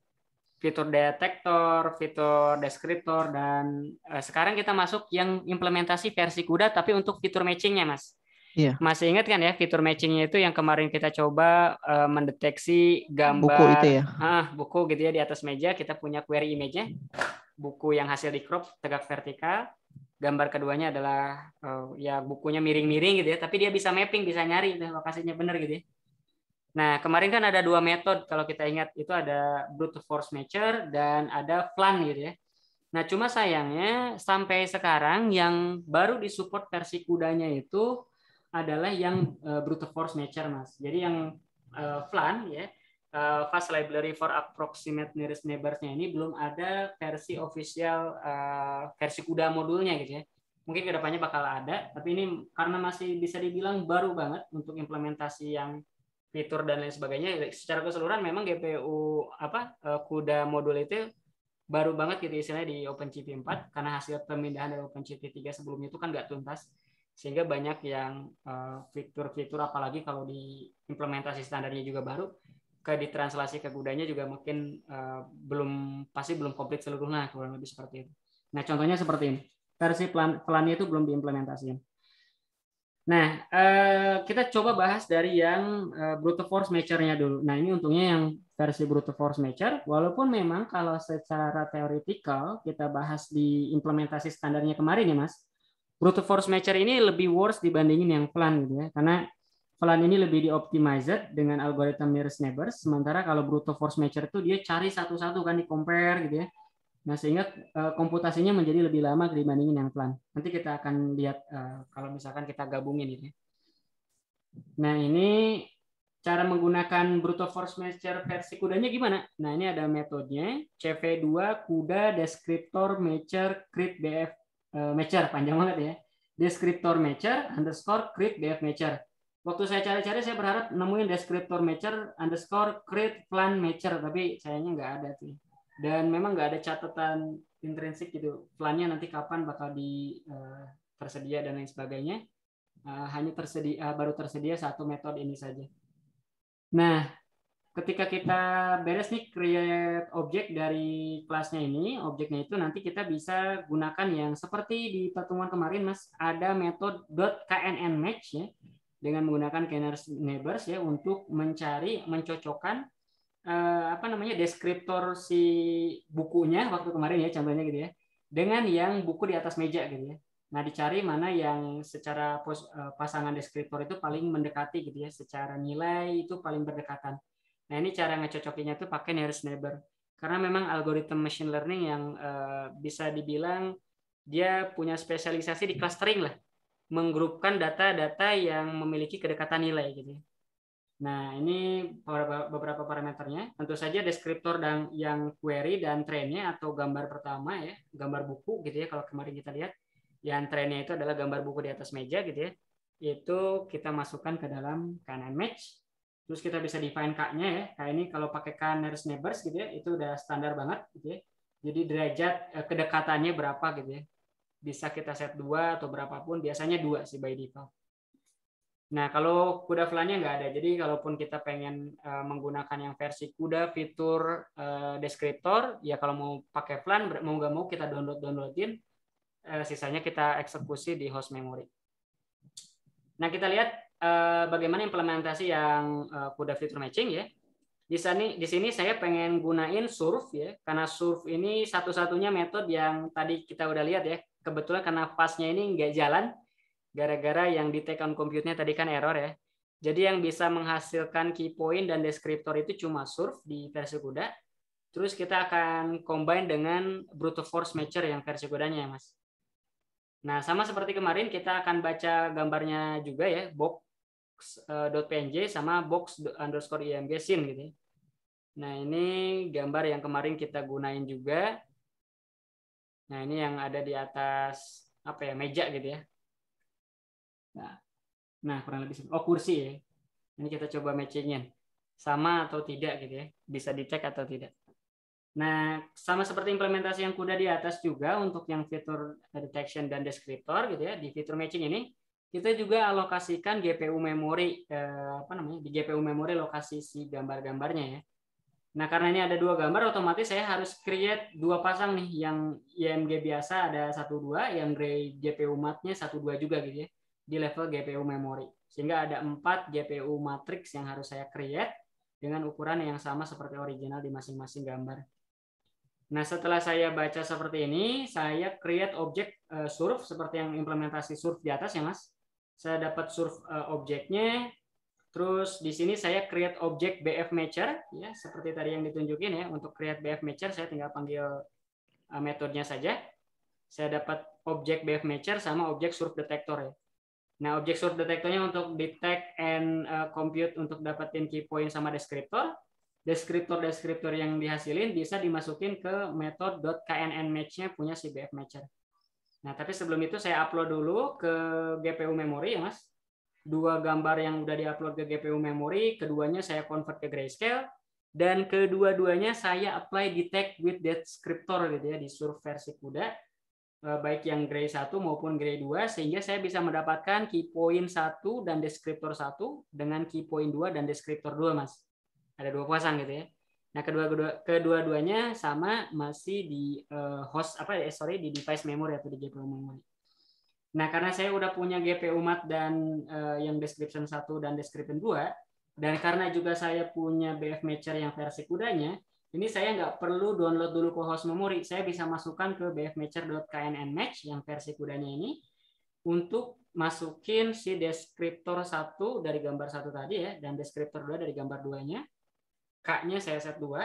fitur detektor, fitur deskriptor, dan sekarang kita masuk yang implementasi versi CUDA tapi untuk fitur matchingnya, Mas. Iya. Masih ingat kan ya fitur matchingnya itu yang kemarin kita coba mendeteksi gambar Buku itu ya. Buku gitu ya di atas meja, kita punya query image-nya, buku yang hasil di crop tegak vertikal. Gambar keduanya adalah ya bukunya miring-miring gitu ya, tapi dia bisa mapping, bisa nyari lokasinya benar gitu ya. Nah, kemarin kan ada dua metode kalau kita ingat, itu ada brute force matcher dan ada FLAN gitu ya. Nah, cuma sayangnya sampai sekarang yang baru disupport versi kudanya itu adalah yang brute force matcher, Mas. Jadi yang FLAN ya, Fast Library for Approximate Nearest Neighbors-nya ini belum ada versi official versi kuda modulnya gitu ya. Mungkin kedepannya bakal ada, tapi ini karena masih bisa dibilang baru banget untuk implementasi yang fitur dan lain sebagainya. Secara keseluruhan memang GPU kuda modul itu baru banget gitu istilahnya di OpenCV 4 karena hasil pemindahan dari OpenCV 3 sebelumnya itu kan nggak tuntas, sehingga banyak yang fitur-fitur apalagi kalau di implementasi standarnya juga baru ke ditranslasi ke kudanya juga mungkin pasti belum komplit seluruhnya, kurang lebih seperti itu. Nah, contohnya seperti ini. Versi pelannya itu belum diimplementasikan. Nah, kita coba bahas dari yang brute force matcher-nya dulu. Nah, ini untungnya yang versi brute force matcher, walaupun memang kalau secara teoretikal kita bahas di implementasi standarnya kemarin ya, Mas, brute force matcher ini lebih worse dibandingin yang FLAN gitu ya, karena FLAN ini lebih di-optimized dengan algoritma nearest neighbors, sementara kalau brute force matcher itu dia cari satu-satu kan, di-compare gitu ya. Nah, sehingga komputasinya menjadi lebih lama dibandingin yang FLAN. Nanti kita akan lihat kalau misalkan kita gabungin ini. Nah, ini cara menggunakan brute force matcher versi kudanya gimana? Nah, ini ada metodenya CV2 kuda deskriptor matcher crit df matcher, panjang banget ya. Deskriptor matcher underscore crit df matcher. Waktu saya cari-cari saya berharap nemuin deskriptor matcher underscore crit FLAN matcher, tapi sayangnya nggak ada tuh. Dan memang nggak ada catatan intrinsik gitu plannya nanti kapan bakal tersedia dan lain sebagainya. Hanya baru tersedia satu metode ini saja. Nah, ketika kita beres nih create objek dari kelasnya ini, objeknya itu nanti kita bisa gunakan yang seperti di pertemuan kemarin, Mas, ada metode .knn_match ya, dengan menggunakan kNearest neighbors ya untuk mencocokkan deskriptor si bukunya waktu kemarin ya contohnya gitu ya dengan yang buku di atas meja gitu ya. Nah, dicari mana yang secara pasangan deskriptor itu paling mendekati gitu ya, secara nilai itu paling berdekatan. Nah, ini cara ngecocokinya tuh pakai nearest neighbor. Karena memang algoritma machine learning yang bisa dibilang dia punya spesialisasi di clustering lah, menggrupkan data-data yang memiliki kedekatan nilai gitu ya. Nah, ini beberapa parameternya. Tentu saja deskriptor dan yang query dan trainnya atau gambar pertama ya, gambar buku gitu ya. Kalau kemarin kita lihat, yang trainnya itu adalah gambar buku di atas meja gitu ya. Itu kita masukkan ke dalam knn match. Terus kita bisa define K-nya ya. K ini kalau pakai K nearest neighbors gitu ya, itu udah standar banget gitu ya. Jadi derajat kedekatannya berapa gitu ya. Bisa kita set 2 atau berapapun, biasanya 2 sih by default. Nah, kalau kuda FLAN-nya nggak ada. Jadi, kalaupun kita pengen menggunakan yang versi kuda fitur deskriptor, ya kalau mau pakai FLAN, mau nggak mau kita downloadin, sisanya kita eksekusi di host memory. Nah, kita lihat bagaimana implementasi yang kuda fitur matching ya. Di sini saya pengen gunain surf ya, karena surf ini satu-satunya metode yang tadi kita udah lihat ya. Kebetulan karena fastnya ini nggak jalan, gara-gara yang di take on compute-nya tadi kan error ya. Jadi yang bisa menghasilkan key point dan deskriptor itu cuma surf di versi kuda. Terus kita akan combine dengan brute force matcher yang versi kudanya ya, Mas. Nah, sama seperti kemarin kita akan baca gambarnya juga ya, box.png sama box_img scene gitu ya. Nah, ini gambar yang kemarin kita gunain juga. Nah, ini yang ada di atas meja gitu ya. Nah, kurang lebih kursi ya. Ini kita coba matchingin sama atau tidak gitu ya, bisa dicek atau tidak. Nah, sama seperti implementasi yang kuda di atas juga untuk yang fitur detection dan deskriptor gitu ya, di fitur matching ini kita juga alokasikan GPU memori di GPU memori lokasi si gambar-gambarnya ya. Nah, karena ini ada dua gambar, otomatis saya harus create dua pasang nih. Yang IMG biasa ada 1, 2, yang gray GPU mat-nya 1, 2 juga gitu ya. Di level GPU memory. Sehingga ada 4 GPU matrix yang harus saya create dengan ukuran yang sama seperti original di masing-masing gambar. Nah, setelah saya baca seperti ini, saya create objek surf seperti yang implementasi surf di atas ya, Mas. Saya dapat surf objeknya. Terus di sini saya create objek BF matcher ya, seperti tadi yang ditunjukin ya. Untuk create BF matcher saya tinggal panggil metodenya saja. Saya dapat objek BF matcher sama objek surf detector ya. Nah, objek surf detectornya untuk detect and compute untuk dapetin key point sama deskriptor. Deskriptor yang dihasilin bisa dimasukin ke metode .knn-match-nya punya si BF matcher. Nah, tapi sebelum itu saya upload dulu ke GPU memory ya, Mas. Dua gambar yang udah diupload ke GPU memory, keduanya saya convert ke grayscale, dan kedua-duanya saya apply detect with descriptor gitu ya di surf versi CUDA, baik yang gray 1 maupun gray 2, sehingga saya bisa mendapatkan key point 1 dan deskriptor 1 dengan key point 2 dan deskriptor 2, Mas. Ada dua pasang gitu ya. Nah, kedua-duanya sama masih di di device memory atau di GPU memory. Nah, karena saya udah punya GPU mat dan yang description 1 dan description 2, dan karena juga saya punya BF matcher yang versi kudanya, ini saya nggak perlu download dulu ke host memory. Saya bisa masukkan ke bfmatcher.knn-match yang versi kudanya ini untuk masukin si deskriptor 1 dari gambar 1 tadi ya, dan deskriptor 2 dari gambar 2-nya. K-nya saya set 2.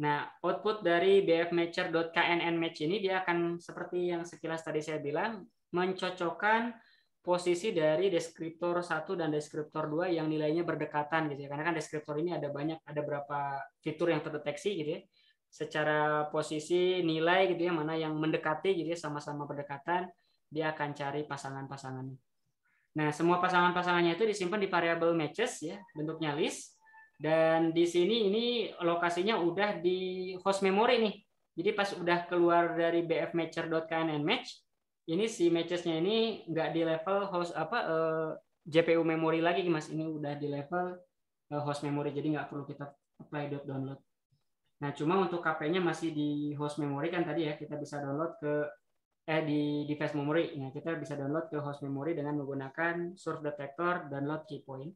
Nah, output dari bfmatcher.knn-match ini dia akan seperti yang sekilas tadi saya bilang, mencocokkan posisi dari deskriptor 1 dan deskriptor 2 yang nilainya berdekatan gitu ya. Karena kan deskriptor ini ada berapa fitur yang terdeteksi gitu ya. Secara posisi nilai gitu ya, mana yang mendekati gitu ya, sama-sama berdekatan, dia akan cari pasangan-pasangannya. Nah, semua pasangan-pasangannya itu disimpan di variabel matches ya, bentuknya list. Dan di sini ini lokasinya udah di host memory nih. Jadi pas udah keluar dari bfmatcher.knn-match, ini si matchesnya ini nggak di level host GPU memory lagi, Mas. Ini udah di level host memory, jadi nggak perlu kita apply download. Nah, cuma untuk KP-nya masih di host memory kan tadi ya, kita bisa download ke di device memory. Nah, kita bisa download ke host memory dengan menggunakan surf detector download key point.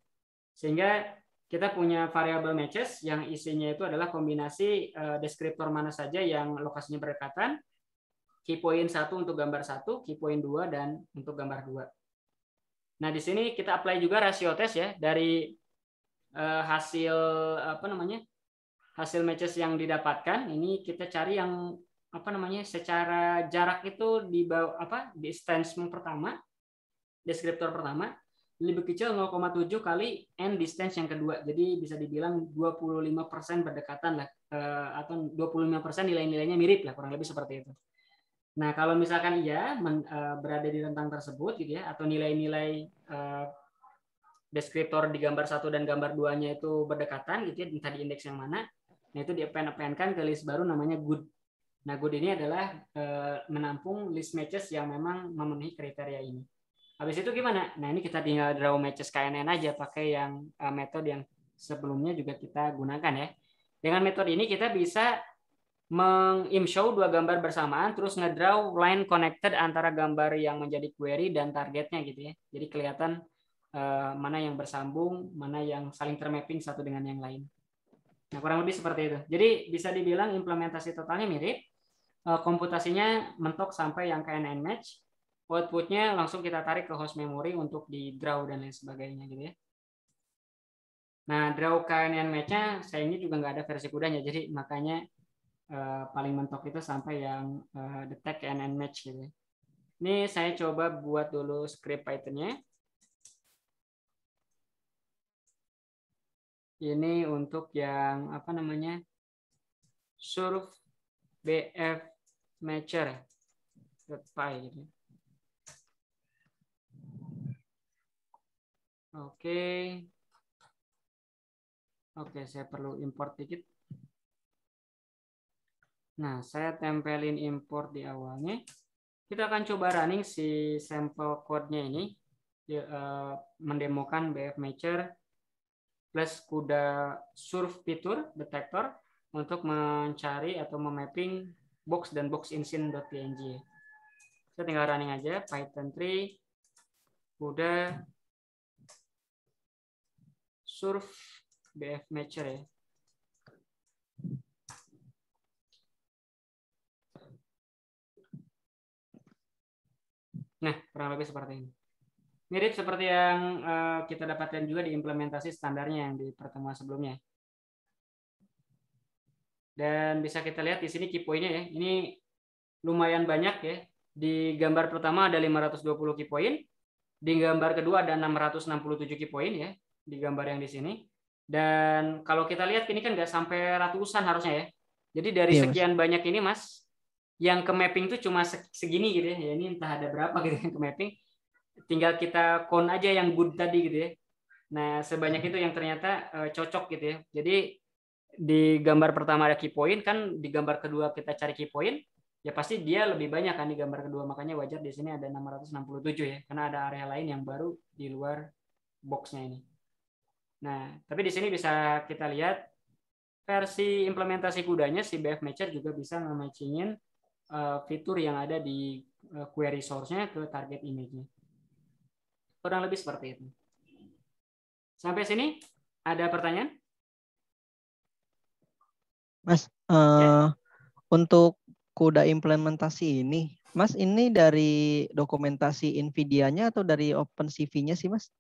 Sehingga kita punya variabel matches yang isinya itu adalah kombinasi deskriptor mana saja yang lokasinya berdekatan, key point 1 untuk gambar 1, key point 2 dan untuk gambar 2. Nah, di sini kita apply juga rasio test ya dari hasil hasil matches yang didapatkan. Ini kita cari yang secara jarak itu di bawah distance pertama, deskriptor pertama lebih kecil 0,7 kali n distance yang kedua. Jadi bisa dibilang 25% berdekatan lah, atau 25% nilai-nilainya mirip lah, kurang lebih seperti itu. Nah, kalau misalkan iya berada di rentang tersebut gitu ya, atau nilai-nilai deskriptor di gambar 1 dan gambar 2-nya itu berdekatan gitu ya, entah di indeks yang mana. Nah, itu di-append-kan ke list baru namanya good. Nah, good ini adalah menampung list matches yang memang memenuhi kriteria ini. Habis itu gimana? Nah, ini kita tinggal draw matches KNN aja pakai yang metode yang sebelumnya juga kita gunakan ya. Dengan metode ini kita bisa meng-show dua gambar bersamaan, terus ngedraw line connected antara gambar yang menjadi query dan targetnya gitu ya. Jadi kelihatan mana yang bersambung, mana yang saling termapping satu dengan yang lain. Nah, kurang lebih seperti itu. Jadi bisa dibilang implementasi totalnya mirip, komputasinya mentok sampai yang KNN match, outputnya langsung kita tarik ke host memory untuk di draw dan lain sebagainya gitu ya. Nah, draw KNN match-nya saya ini juga nggak ada versi kudanya, jadi makanya paling mentok itu sampai yang detect KNN match gitu ya. Ini saya coba buat dulu script Python-nya. Ini untuk yang surf BF matcher .py gitu. Oke, saya perlu import dikit. Nah, saya tempelin import di awalnya. Kita akan coba running si sampel code-nya ini, mendemokan BF matcher plus CUDA surf fitur detector untuk mencari atau memapping box dan box in scene.png. Kita tinggal running aja Python 3 CUDA surf BF matcher ya. Nah, kurang lebih seperti ini. Mirip seperti yang kita dapatkan juga di implementasi standarnya yang di pertemuan sebelumnya. Dan bisa kita lihat di sini key point-nya ya. Ini lumayan banyak ya. Di gambar pertama ada 520 key point. Di gambar kedua ada 667 key point ya. Di gambar yang di sini. Dan kalau kita lihat ini kan nggak sampai ratusan harusnya ya. Jadi dari sekian banyak ini Mas, yang ke mapping itu cuma segini gitu ya. Ya ini entah ada berapa gitu yang ke mapping. Tinggal kita count aja yang good tadi gitu ya. Nah, sebanyak itu yang ternyata cocok gitu ya. Jadi di gambar pertama ada key point kan, di gambar kedua kita cari key point, ya pasti dia lebih banyak kan di gambar kedua, makanya wajar di sini ada 667 ya, karena ada area lain yang baru di luar boxnya ini. Nah, tapi di sini bisa kita lihat versi implementasi kudanya si BF Matcher juga bisa nge-matchingin fitur yang ada di query source-nya ke target image-nya. Kurang lebih seperti itu. Sampai sini ada pertanyaan? Mas, untuk CUDA implementasi ini, Mas ini dari dokumentasi NVIDIA-nya atau dari OpenCV-nya sih, Mas?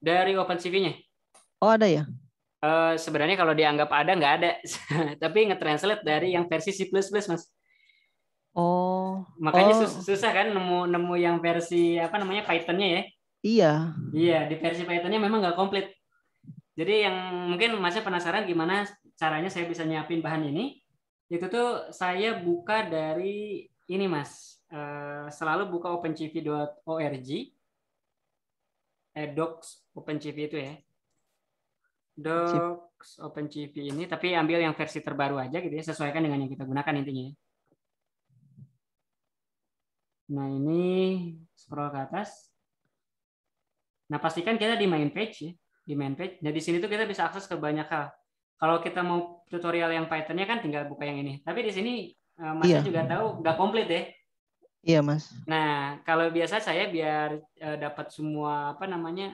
Dari OpenCV-nya. Oh, ada ya? Sebenarnya kalau dianggap ada, nggak ada. Tapi nge-translate dari yang versi C++, Mas. Oh. Makanya susah kan nemu yang versi apa namanya Python-nya ya. Iya. Iya, di versi Python-nya memang nggak komplit. Jadi yang mungkin Masnya penasaran gimana caranya saya bisa nyiapin bahan ini, itu tuh saya buka dari ini Mas. Selalu buka opencv.org, docs OpenCV itu ya. Docs OpenCV ini, tapi ambil yang versi terbaru aja gitu ya, sesuaikan dengan yang kita gunakan intinya. Nah ini scroll ke atas. Nah pastikan kita di main page ya, di main page. Nah di sini tuh kita bisa akses ke banyak hal. Kalau kita mau tutorial yang Python-nya kan tinggal buka yang ini. Tapi di sini Masnya juga tahu nggak komplit ya. Iya Mas. Nah kalau biasa saya biar dapat semua apa namanya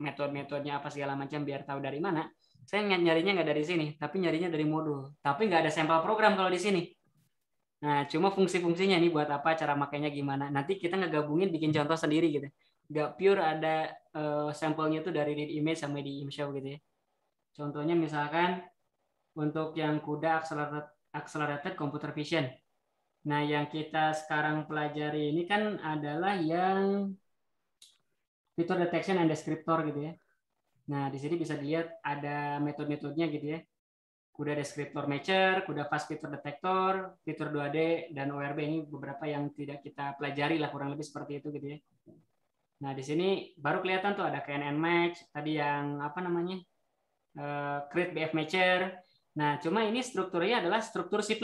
metode-metodenya apa segala macam biar tahu dari mana. Saya nyarinya nggak dari sini, tapi nyarinya dari modul. Tapi nggak ada sampel program kalau di sini. Nah, cuma fungsi-fungsinya nih buat apa, cara makainya gimana. Nanti kita ngegabungin bikin contoh sendiri gitu. Nggak pure ada sampelnya tuh dari read image sama di imshow gitu ya. Contohnya misalkan untuk yang CUDA accelerated computer vision. Nah, yang kita sekarang pelajari ini kan adalah yang fitur detection and descriptor gitu ya. Nah, di sini bisa dilihat ada metode-metodenya gitu ya. CUDA descriptor matcher, CUDA fast feature detector, fitur 2D, dan ORB ini beberapa yang tidak kita pelajari lah, kurang lebih seperti itu gitu ya. Nah di sini baru kelihatan tuh ada KNN match, tadi yang apa namanya create BF matcher. Nah cuma ini strukturnya adalah struktur C++.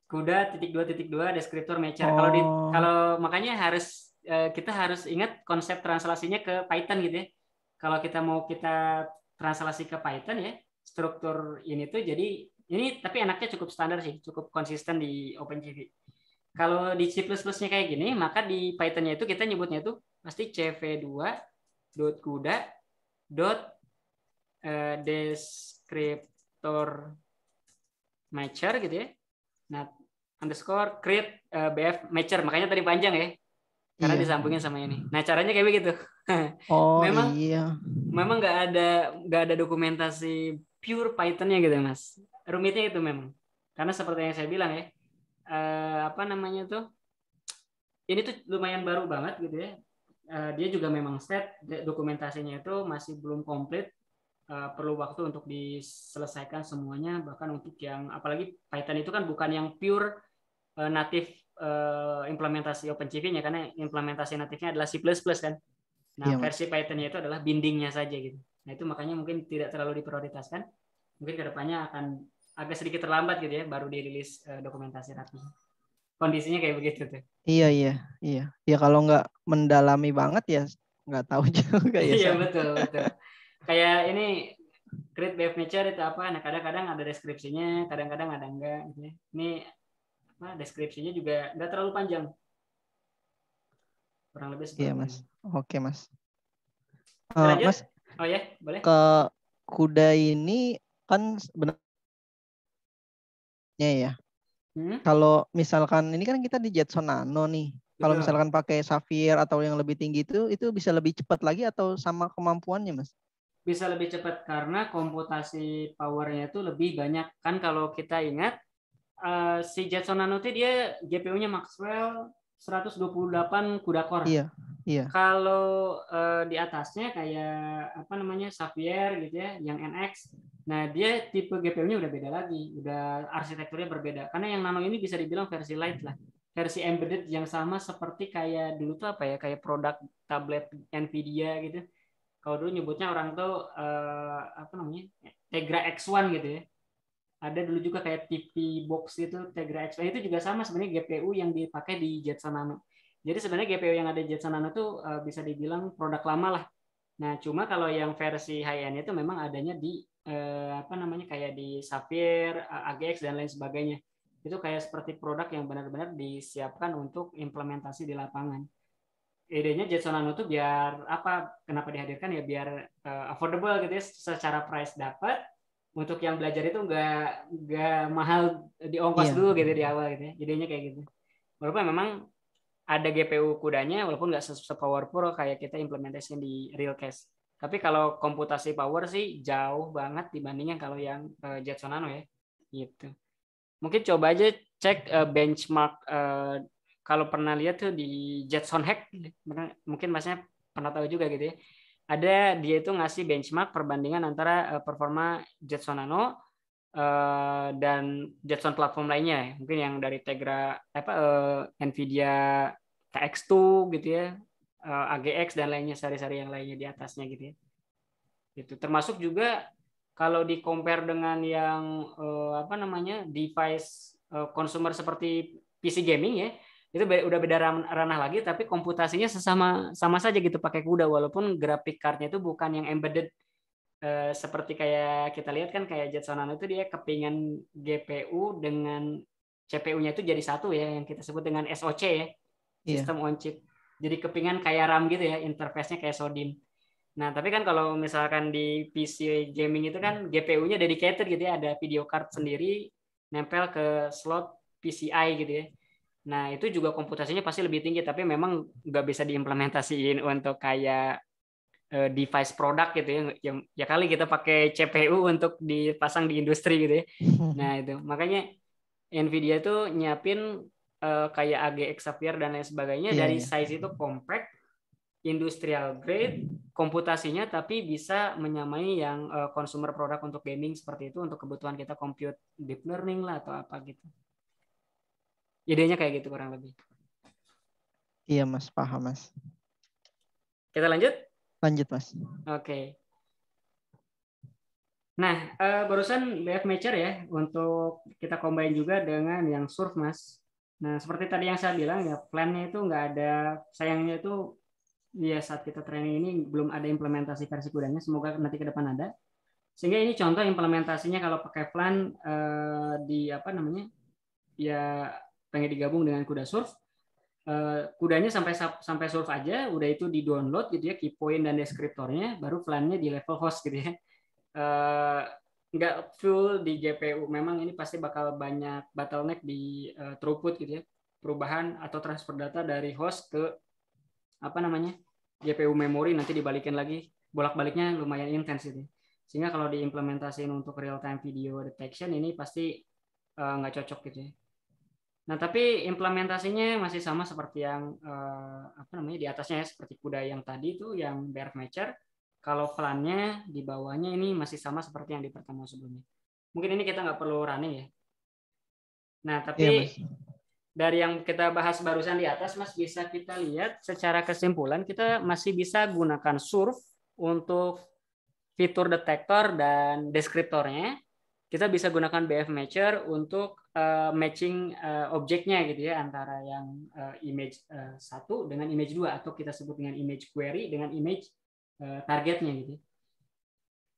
CUDA .2.2 descriptor matcher. Kalau makanya harus kita harus ingat konsep translasinya ke Python gitu ya. Kalau kita mau kita translasi ke Python ya, struktur ini tuh jadi ini tapi enaknya cukup standar sih, cukup konsisten di OpenCV. Kalau di C++-nya kayak gini, maka di Python-nya itu kita nyebutnya itu pasti cv2.cuda descriptor matcher gitu ya. Nah, underscore create BF matcher, makanya tadi panjang ya. Karena disambungin sama ini. Nah, caranya kayak begitu. Oh memang, iya. Memang nggak ada dokumentasi pure Python-nya gitu, Mas. Rumitnya itu memang. Karena seperti yang saya bilang ya, apa namanya tuh? Ini tuh lumayan baru banget gitu ya. Dia juga memang dokumentasinya itu masih belum komplit. Perlu waktu untuk diselesaikan semuanya. Bahkan untuk yang apalagi Python itu kan bukan yang pure native implementasi OpenCV-nya, karena implementasi natifnya adalah C++ kan. Nah, versi Python-nya itu adalah bindingnya saja gitu. Nah, itu makanya mungkin tidak terlalu diprioritaskan. Mungkin kedepannya akan agak sedikit terlambat gitu ya, baru dirilis dokumentasi rapi. Kondisinya kayak begitu tuh. Iya. Ya kalau nggak mendalami banget ya nggak tahu juga ya. Iya betul. kayak ini create BF Matcher itu apa? Nah, kadang-kadang ada deskripsinya, kadang-kadang ada enggak gitu ya. Ini apa deskripsinya juga enggak terlalu panjang. Kurang lebih Iya seperti Mas. ini. Oke Mas. Kita lanjut? Mas, Oh ya, boleh. ke kuda ini kan sebenarnya ya. Hmm, Kalau misalkan ini kan kita di Jetson Nano nih. Kalau betul. misalkan pakai Sapphire atau yang lebih tinggi itu bisa lebih cepat lagi atau sama kemampuannya Mas? Bisa lebih cepat karena komputasi powernya itu lebih banyak. Kan kalau kita ingat si Jetson Nano itu dia GPU-nya Maxwell 128 CUDA core. Iya, iya, Kalau di atasnya kayak apa namanya Xavier gitu ya, yang NX. Nah, dia tipe GPU-nya udah beda lagi, udah arsitekturnya berbeda. Karena yang Nano ini bisa dibilang versi light lah, versi embedded yang sama seperti kayak dulu tuh apa ya, kayak produk tablet Nvidia gitu. Kalau dulu nyebutnya orang tuh apa namanya Tegra X1 gitu ya. Ada dulu juga kayak TV box itu Tegra X1 itu juga sama sebenarnya GPU yang dipakai di Jetson Nano. Jadi sebenarnya GPU yang ada di Jetson Nano tuh bisa dibilang produk lama lah. Nah, cuma kalau yang versi high end itu memang adanya di apa namanya kayak di Sapphire, AGX dan lain sebagainya. Itu kayak seperti produk yang benar-benar disiapkan untuk implementasi di lapangan. Idenya Jetson Nano tuh biar apa? Kenapa dihadirkan ya biar affordable gitu ya, secara price dapat. Untuk yang belajar itu nggak mahal di ongkos iya. dulu gitu di awal gitu ya. Idenya kayak gitu. Walaupun memang ada GPU kudanya, walaupun nggak se-powerful kayak kita implementasi di real case. Tapi kalau komputasi power sih jauh banget dibandingnya kalau yang Jetson Nano ya. Gitu. Mungkin coba aja cek benchmark kalau pernah lihat tuh di Jetson Hack, mungkin masnya pernah tahu juga gitu ya. Ada dia itu ngasih benchmark perbandingan antara performa Jetson Nano dan Jetson platform lainnya, ya. Mungkin yang dari Tegra apa Nvidia TX2 gitu ya, AGX dan lainnya seri-seri yang lainnya di atasnya gitu ya. Itu termasuk juga kalau di compare dengan yang apa namanya device consumer seperti PC gaming ya, itu udah beda ranah lagi, tapi komputasinya sama saja gitu pakai CUDA walaupun grafik cardnya itu bukan yang embedded seperti kayak kita lihat kan kayak Jetson Nano itu dia kepingan GPU dengan CPU-nya itu jadi satu ya yang kita sebut dengan SoC ya, Iya. sistem on chip. Jadi kepingan kayak RAM gitu ya, interface-nya kayak SODIMM. Nah, tapi kan kalau misalkan di PC gaming itu kan GPU-nya dedicated gitu ya, ada video card sendiri nempel ke slot PCI gitu ya. Nah, itu juga komputasinya pasti lebih tinggi, tapi memang nggak bisa diimplementasiin untuk kayak device produk gitu ya. Ya kali kita pakai CPU untuk dipasang di industri gitu ya. Nah, itu. Makanya Nvidia itu nyiapin kayak AGX Sapphire dan lain sebagainya Iya, dari iya. size itu compact, industrial grade, komputasinya tapi bisa menyamai yang consumer produk untuk gaming seperti itu untuk kebutuhan kita compute deep learning lah atau apa gitu. Idenya kayak gitu kurang lebih. Iya Mas, paham Mas. Kita lanjut? Lanjut Mas. Oke. Nah, barusan BF Matcher ya untuk kita combine juga dengan yang Surf Mas. Nah, seperti tadi yang saya bilang ya plan-nya itu nggak ada, sayangnya itu ya saat kita training ini belum ada implementasi versi kudanya. Semoga nanti ke depan ada. Sehingga ini contoh implementasinya kalau pakai plan di apa namanya ya pengen digabung dengan kuda surf. Kudanya sampai sampai surf aja, udah itu di download gitu ya, key point dan deskriptornya, baru plannya di level host gitu ya. Eh, nggak full di GPU. Memang ini pasti bakal banyak bottleneck di throughput gitu ya. Perubahan atau transfer data dari host ke apa namanya GPU memori nanti dibalikin lagi. Bolak-baliknya lumayan intens gitu. Sehingga kalau diimplementasiin untuk real time video detection ini pasti nggak cocok gitu ya. Nah, tapi implementasinya masih sama seperti yang apa namanya di atasnya ya, seperti kuda yang tadi itu yang bear matcher. Kalau plannya di bawahnya ini masih sama seperti yang di pertemuan sebelumnya. Mungkin ini kita nggak perlu running ya. Nah, Iya Mas. tapi dari yang kita bahas barusan di atas, Mas, bisa kita lihat secara kesimpulan kita masih bisa gunakan surf untuk fitur detektor dan deskriptornya. Kita bisa gunakan BF Matcher untuk matching objeknya gitu ya antara yang image satu dengan image 2 atau kita sebut dengan image query dengan image targetnya gitu.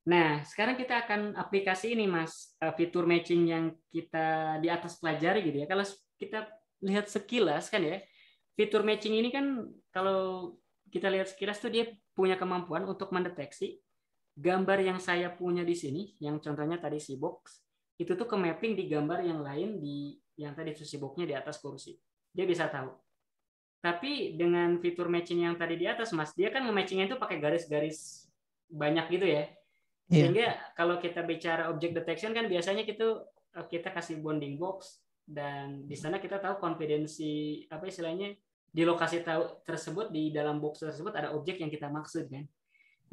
Nah, sekarang kita akan aplikasi ini, Mas, fitur matching yang kita di atas pelajari gitu ya. Kalau kita lihat sekilas kan ya, fitur matching ini kan kalau kita lihat sekilas tuh dia punya kemampuan untuk mendeteksi gambar yang saya punya di sini, yang contohnya tadi si box, itu tuh ke mapping di gambar yang lain di yang tadi si boxnya di atas kursi. Dia bisa tahu. Tapi dengan fitur matching yang tadi di atas, Mas, dia kan nge-matchingnya itu pakai garis-garis banyak gitu ya. Iya. Sehingga kalau kita bicara object detection kan biasanya kita kasih bounding box dan di sana kita tahu konfidensi apa istilahnya di lokasi tahu tersebut di dalam box tersebut ada objek yang kita maksud kan.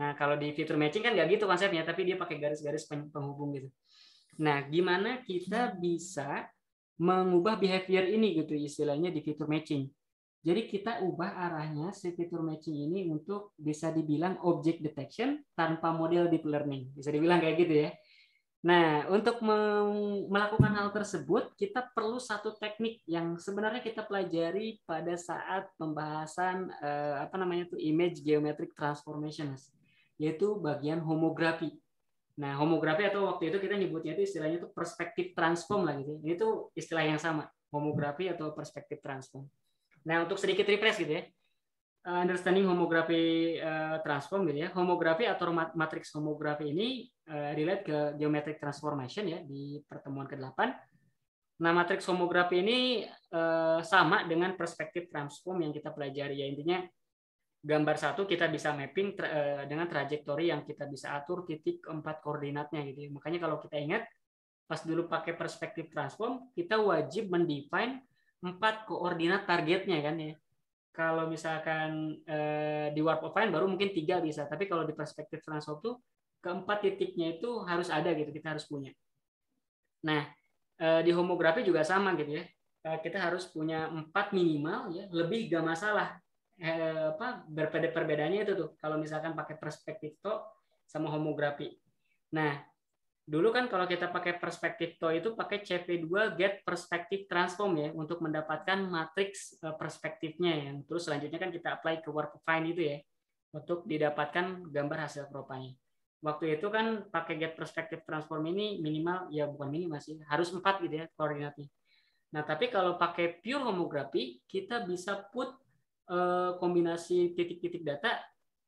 Nah, kalau di fitur matching kan nggak gitu konsepnya, tapi dia pakai garis-garis penghubung gitu. Nah, gimana kita bisa mengubah behavior ini gitu istilahnya di fitur matching. Jadi kita ubah arahnya si fitur matching ini untuk bisa dibilang object detection tanpa model deep learning. Bisa dibilang kayak gitu ya. Nah, untuk melakukan hal tersebut, kita perlu satu teknik yang sebenarnya kita pelajari pada saat pembahasan apa namanya tuh image geometric transformation, yaitu bagian homografi. Nah, homografi atau waktu itu kita nyebutnya itu istilahnya itu perspektif transform lah gitu. Ini tuh istilah yang sama, homografi atau perspektif transform. Nah, untuk sedikit refresh gitu ya. Understanding homografi transform gitu ya. Homografi atau matrix homografi ini relate ke geometric transformation ya di pertemuan ke-8. Nah, matrix homografi ini sama dengan perspektif transform yang kita pelajari ya. Intinya gambar satu kita bisa mapping dengan trajektori yang kita bisa atur titik 4 koordinatnya gitu ya. Makanya kalau kita ingat pas dulu pakai perspektif transform, kita wajib mendefine 4 koordinat targetnya kan ya. Kalau misalkan di warp of fine baru mungkin 3 bisa, tapi kalau di perspektif transform tuh keempat titiknya itu harus ada gitu, kita harus punya. Nah, di homografi juga sama gitu ya. Kita harus punya 4 minimal ya, lebih gak masalah. Perbedaannya itu tuh kalau misalkan pakai perspektif to sama homografi. Nah, dulu kan kalau kita pakai perspektif to itu pakai CV2 get perspektif transform ya untuk mendapatkan matriks perspektifnya ya. Terus selanjutnya kan kita apply ke workfine itu ya untuk didapatkan gambar hasil propanya. Waktu itu kan pakai get perspektif transform ini minimal ya bukan minimal sih, harus 4 gitu ya koordinatnya. Nah, tapi kalau pakai pure homografi kita bisa put kombinasi titik-titik data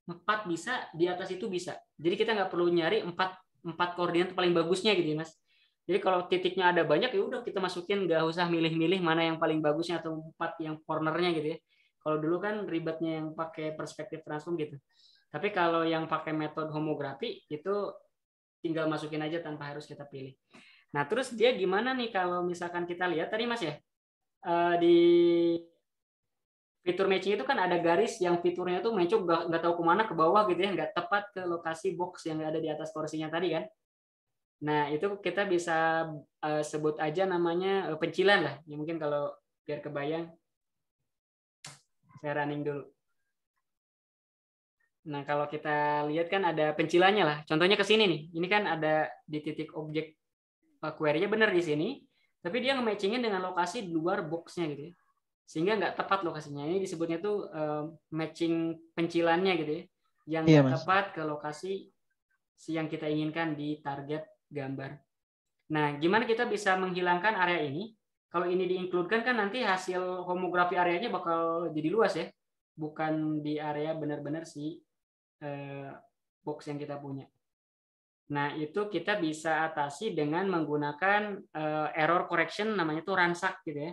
4 bisa, di atas itu bisa. Jadi kita nggak perlu nyari 4 koordinat paling bagusnya gitu ya, Mas. Jadi kalau titiknya ada banyak ya udah kita masukin, nggak usah milih-milih mana yang paling bagusnya atau 4 yang cornernya gitu ya. Kalau dulu kan ribetnya yang pakai perspektif transform gitu. Tapi kalau yang pakai metode homografi itu tinggal masukin aja tanpa harus kita pilih. Nah, terus dia gimana nih kalau misalkan kita lihat tadi Mas ya, di fitur matching itu kan ada garis yang fiturnya tuh mencuk nggak tahu kemana ke bawah gitu ya, nggak tepat ke lokasi box yang ada di atas kursinya tadi kan. Nah itu kita bisa sebut aja namanya pencilan lah. Ya mungkin kalau biar kebayang, saya running dulu. Nah kalau kita lihat kan ada pencilannya lah. Contohnya ke sini nih. Ini kan ada di titik objek query-nya benar di sini, tapi dia nge-matchingin dengan lokasi di luar box-nya gitu ya. Sehingga nggak tepat lokasinya. Ini disebutnya tuh matching pencilannya gitu ya, yang Iya, nggak Mas. tepat ke lokasi yang kita inginkan di target gambar. Nah, gimana kita bisa menghilangkan area ini? Kalau ini diinkludkan kan nanti hasil homografi areanya bakal jadi luas ya, bukan di area benar-benar si box yang kita punya. Nah, itu kita bisa atasi dengan menggunakan error correction namanya tuh ransak gitu ya.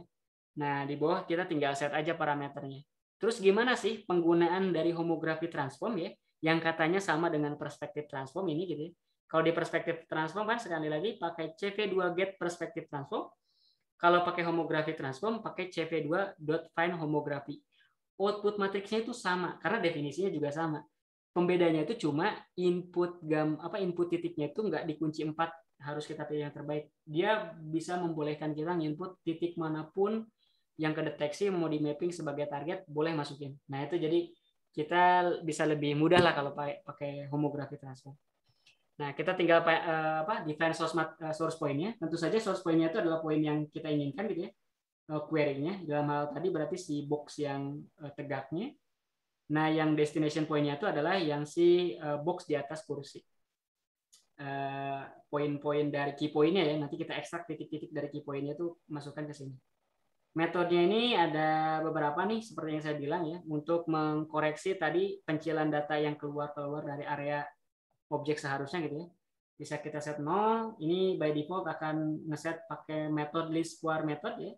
Nah, di bawah kita tinggal set aja parameternya. Terus gimana sih penggunaan dari homografi transform ya, yang katanya sama dengan perspektif transform ini gitu ya. Kalau di perspektif transform kan sekali lagi pakai CV2 get perspektif transform. Kalau pakai homografi transform pakai CV2.find homografi. Output matriksnya itu sama karena definisinya juga sama. Pembedanya itu cuma input titiknya itu nggak dikunci 4, harus kita pilih yang terbaik. Dia bisa membolehkan kita input titik manapun yang kedeteksi mau di mapping sebagai target boleh masukin. Nah itu jadi kita bisa lebih mudah lah kalau pakai homografi transform. Nah kita tinggal define source point-nya. Tentu saja source point-nya itu adalah poin yang kita inginkan gitu ya, query-nya. Dalam hal tadi berarti si box yang tegaknya. Nah, yang destination point-nya itu adalah yang si box di atas kursi. poin-poin dari key point-nya ya. Nanti kita ekstrak titik-titik dari key point-nya itu masukkan ke sini. Metodenya ini ada beberapa nih seperti yang saya bilang ya, untuk mengkoreksi tadi pencilan data yang keluar dari area objek seharusnya gitu ya. Bisa kita set 0, ini by default akan ngeset pakai metode least square method ya,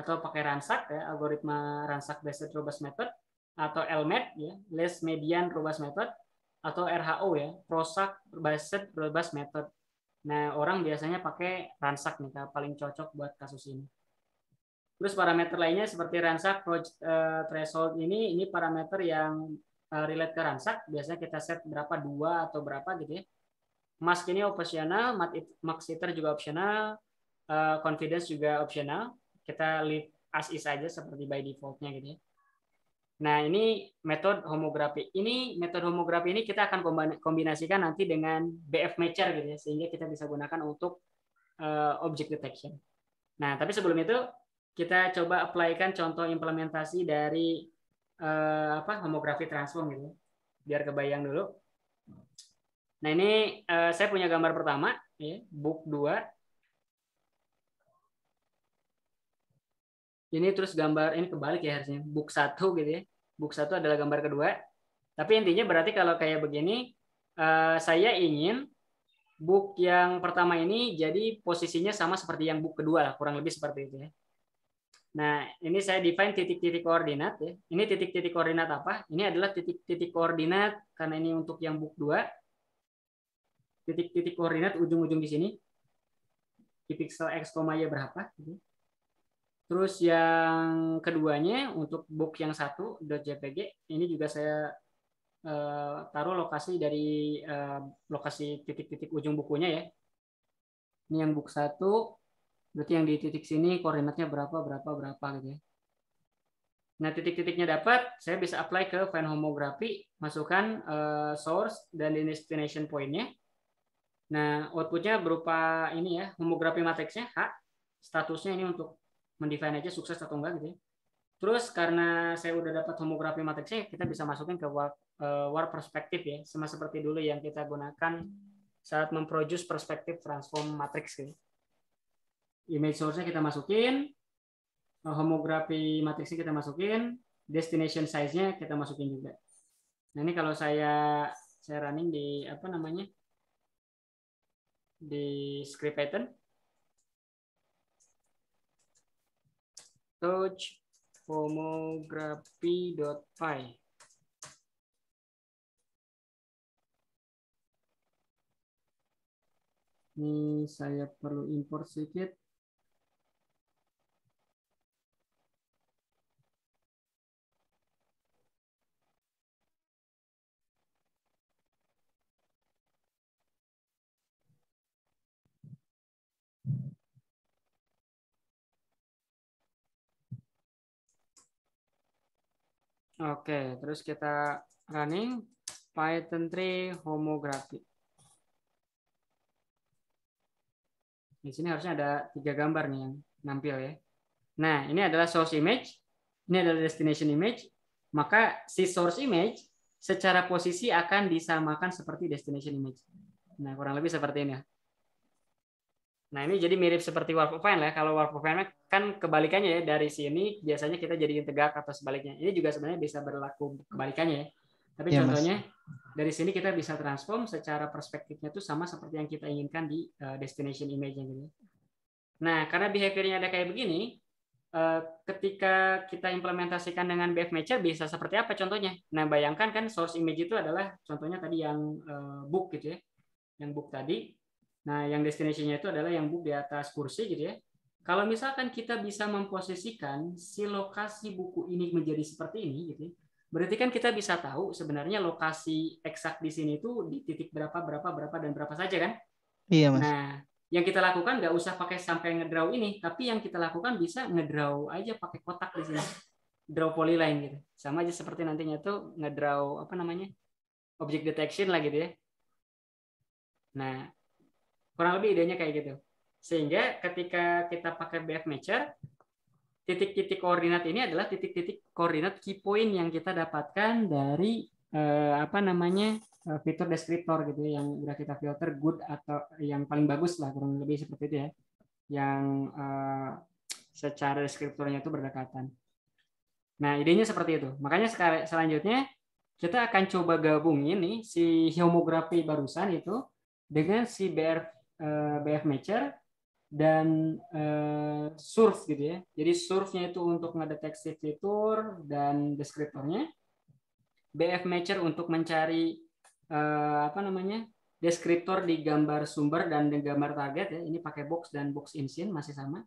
atau pakai ransack ya, algoritma ransack based robust method, atau LMAT ya, least median robust method, atau RHO ya, Prosac based robust method. Nah, orang biasanya pakai ransack nih, paling cocok buat kasus ini. Terus parameter lainnya seperti ransack threshold ini parameter yang relate ke ransack, biasanya kita set berapa, 2 atau berapa gitu ya. Mask ini opsional, max iter juga opsional, confidence juga opsional. Kita leave as is saja seperti by defaultnya gitu ya. Nah, ini metode homografi. Metode homografi ini kita akan kombinasikan nanti dengan BF matcher gitu ya, sehingga kita bisa gunakan untuk object detection. Nah, tapi sebelum itu kita coba apply-kan contoh implementasi dari homografi transform gitu. Biar kebayang dulu. Nah, ini saya punya gambar pertama ya, book 2. Ini terus gambar ini kebalik ya harusnya. Book 1 gitu ya. Book 1 adalah gambar kedua. Tapi intinya berarti kalau kayak begini, saya ingin book yang pertama ini jadi posisinya sama seperti yang book kedua lah, kurang lebih seperti itu ya. Nah, ini saya define titik-titik koordinat ya. Ini titik-titik koordinat apa? Ini adalah titik-titik koordinat karena ini untuk yang book 2. Titik-titik koordinat ujung-ujung di sini. Di pixel x, y berapa gitu. Terus yang keduanya untuk book yang 1.jpg ini juga saya taruh lokasi dari lokasi titik-titik ujung bukunya ya. Ini yang book 1, berarti yang di titik sini koordinatnya berapa gitu ya. Nah, titik-titiknya dapat, saya bisa apply ke Venn homography, masukkan source dan destination point-nya. Nah, outputnya berupa ini ya, homography matrixnya H, statusnya ini untuk mendefine aja sukses atau enggak gitu ya. Terus karena saya udah dapat homografi matriksnya, kita bisa masukin ke warp perspektif ya, sama seperti dulu yang kita gunakan saat memproduce perspektif transform matrix gitu. Image source-nya kita masukin, homografi matriksnya kita masukin, destination size-nya kita masukin juga. Nah, ini kalau saya running di di script Python. Touch homography.py. Ini saya perlu import sedikit. Oke, terus kita running Python 3 homography. Di sini harusnya ada 3 gambar nih yang nampil ya. Nah, ini adalah source image, ini adalah destination image. Maka si source image secara posisi akan disamakan seperti destination image. Nah, kurang lebih seperti ini ya. Nah, ini jadi mirip seperti warp of Fine lah. Kalau warp of Fine kan kebalikannya ya, dari sini biasanya kita jadiin tegak atau sebaliknya. Ini juga sebenarnya bisa berlaku kebalikannya ya. Tapi ya, contohnya Mas, dari sini kita bisa transform secara perspektifnya itu sama seperti yang kita inginkan di destination image-nya gitu. Nah, karena behavior-nya ada kayak begini, ketika kita implementasikan dengan BF matcher bisa seperti apa contohnya? Nah, bayangkan kan source image itu adalah contohnya tadi yang book gitu ya. Yang book tadi. Nah, yang destination-nya itu adalah yang book di atas kursi gitu ya. Kalau misalkan kita bisa memposisikan si lokasi buku ini menjadi seperti ini gitu ya, berarti kan kita bisa tahu sebenarnya lokasi eksak di sini itu di titik berapa dan berapa saja kan? Iya, Mas. Nah, yang kita lakukan nggak usah pakai sampai ngedraw ini, tapi yang kita lakukan bisa ngedraw aja pakai kotak di sini. Draw polyline gitu. Sama aja seperti nantinya tuh ngedraw object detection lah gitu ya. Nah, kurang lebih idenya kayak gitu. Sehingga ketika kita pakai BF matcher, titik-titik koordinat ini adalah titik-titik koordinat key point yang kita dapatkan dari fitur deskriptor gitu ya, yang udah kita filter good atau yang paling bagus lah, kurang lebih seperti itu ya, yang secara deskriptornya itu berdekatan. Nah, idenya seperti itu. Makanya selanjutnya kita akan coba gabungin nih si homografi barusan itu dengan si BF matcher dan surf gitu ya. Jadi surfnya itu untuk ngedeteksi fitur dan deskriptornya, BF matcher untuk mencari apa namanya, deskriptor di gambar sumber dan di gambar target ya. Ini pakai box dan box insin masih sama,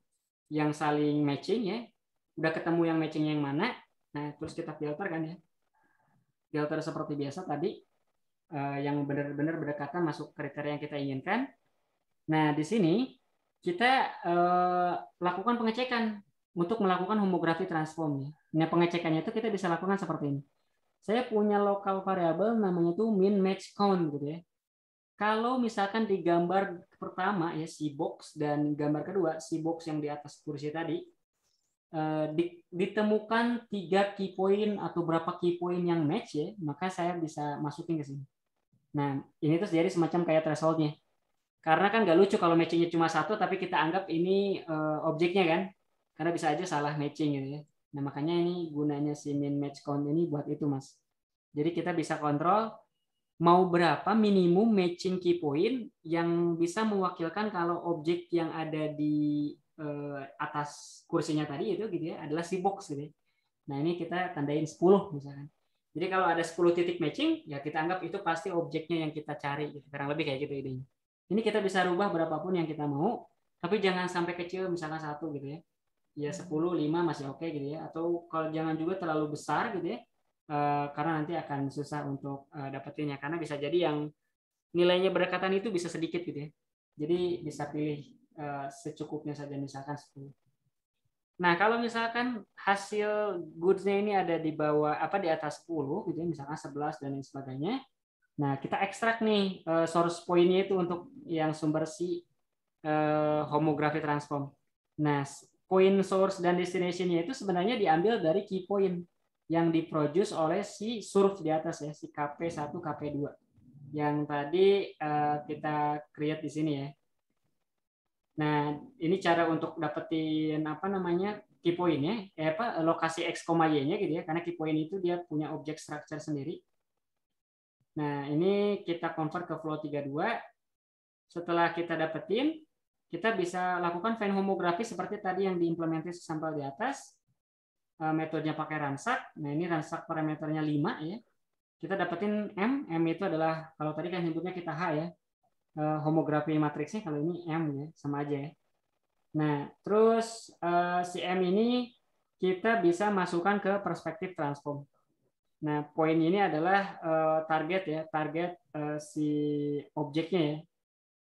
yang saling matching ya. Udah ketemu yang matching yang mana, nah terus kita filter kan ya, filter seperti biasa tadi, yang benar-benar berdekatan masuk kriteria yang kita inginkan. Nah di sini kita lakukan pengecekan untuk melakukan homografi transform ya. Nah pengecekannya itu kita bisa lakukan seperti ini. Saya punya lokal variabel namanya tuh min match count gitu ya. Kalau misalkan di gambar pertama ya si box, dan gambar kedua si box yang di atas kursi tadi, ditemukan 3 key point atau berapa key point yang match ya, maka saya bisa masukin ke sini. Nah ini terus jadi semacam kayak thresholdnya, karena kan nggak lucu kalau matchingnya cuma satu tapi kita anggap ini objeknya kan, karena bisa aja salah matching gitu ya. Nah makanya ini gunanya si min match count ini buat itu mas. Jadi kita bisa kontrol mau berapa minimum matching key point yang bisa mewakilkan kalau objek yang ada di atas kursinya tadi itu gitu ya adalah si box gitu ya. Nah ini kita tandain 10 misalkan. Jadi kalau ada 10 titik matching ya kita anggap itu pasti objeknya yang kita cari gitu. Kurang lebih kayak gitu idenya. Ini kita bisa rubah berapapun yang kita mau, tapi jangan sampai kecil misalkan 1 gitu ya. Ya 10, 5 masih oke gitu ya. Atau kalau jangan juga terlalu besar gitu ya. Karena nanti akan susah untuk dapetinnya, karena bisa jadi yang nilainya berdekatan itu bisa sedikit gitu ya. Jadi bisa pilih secukupnya saja misalkan 10. Nah, kalau misalkan hasil goods-nya ini ada di bawah di atas 10 gitu ya, misalkan 11 dan lain sebagainya. Nah, kita ekstrak nih source point-nya itu untuk yang sumber si homografi transform. Nah, point source dan destination-nya itu sebenarnya diambil dari key point yang diproduce oleh si surf di atas ya, si KP1, KP2 yang tadi kita create di sini ya. Nah, ini cara untuk dapetin key point-nya, lokasi X, Y-nya gitu ya, karena key point itu dia punya object structure sendiri. Nah, ini kita convert ke flow 32. Setelah kita dapetin, kita bisa lakukan find homografi seperti tadi yang diimplementasi sampel di atas. Metodenya pakai ransak. Nah, ini ransak parameternya 5 ya. Kita dapetin M. M itu adalah, kalau tadi kan nyebutnya kita H ya. Homografi matriksnya, kalau ini M ya, sama aja ya. Nah, terus si M ini kita bisa masukkan ke perspektif transform. Nah, poin ini adalah target ya, target si objeknya ya,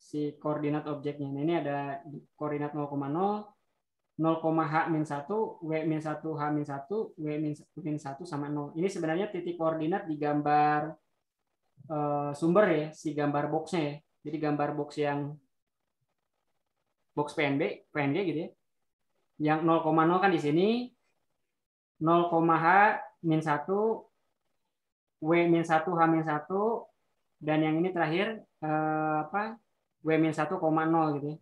si koordinat objeknya. Nah, ini ada koordinat 0,0, 0,h-1, w-1, h-1, w-1 sama 0. Ini sebenarnya titik koordinat di gambar sumber ya, si gambar boxnya ya. Jadi gambar box yang box PNG gitu ya. Yang 0,0 kan di sini, 0,h-1, w-1, h-1, dan yang ini terakhir w-1,0 gitu ya.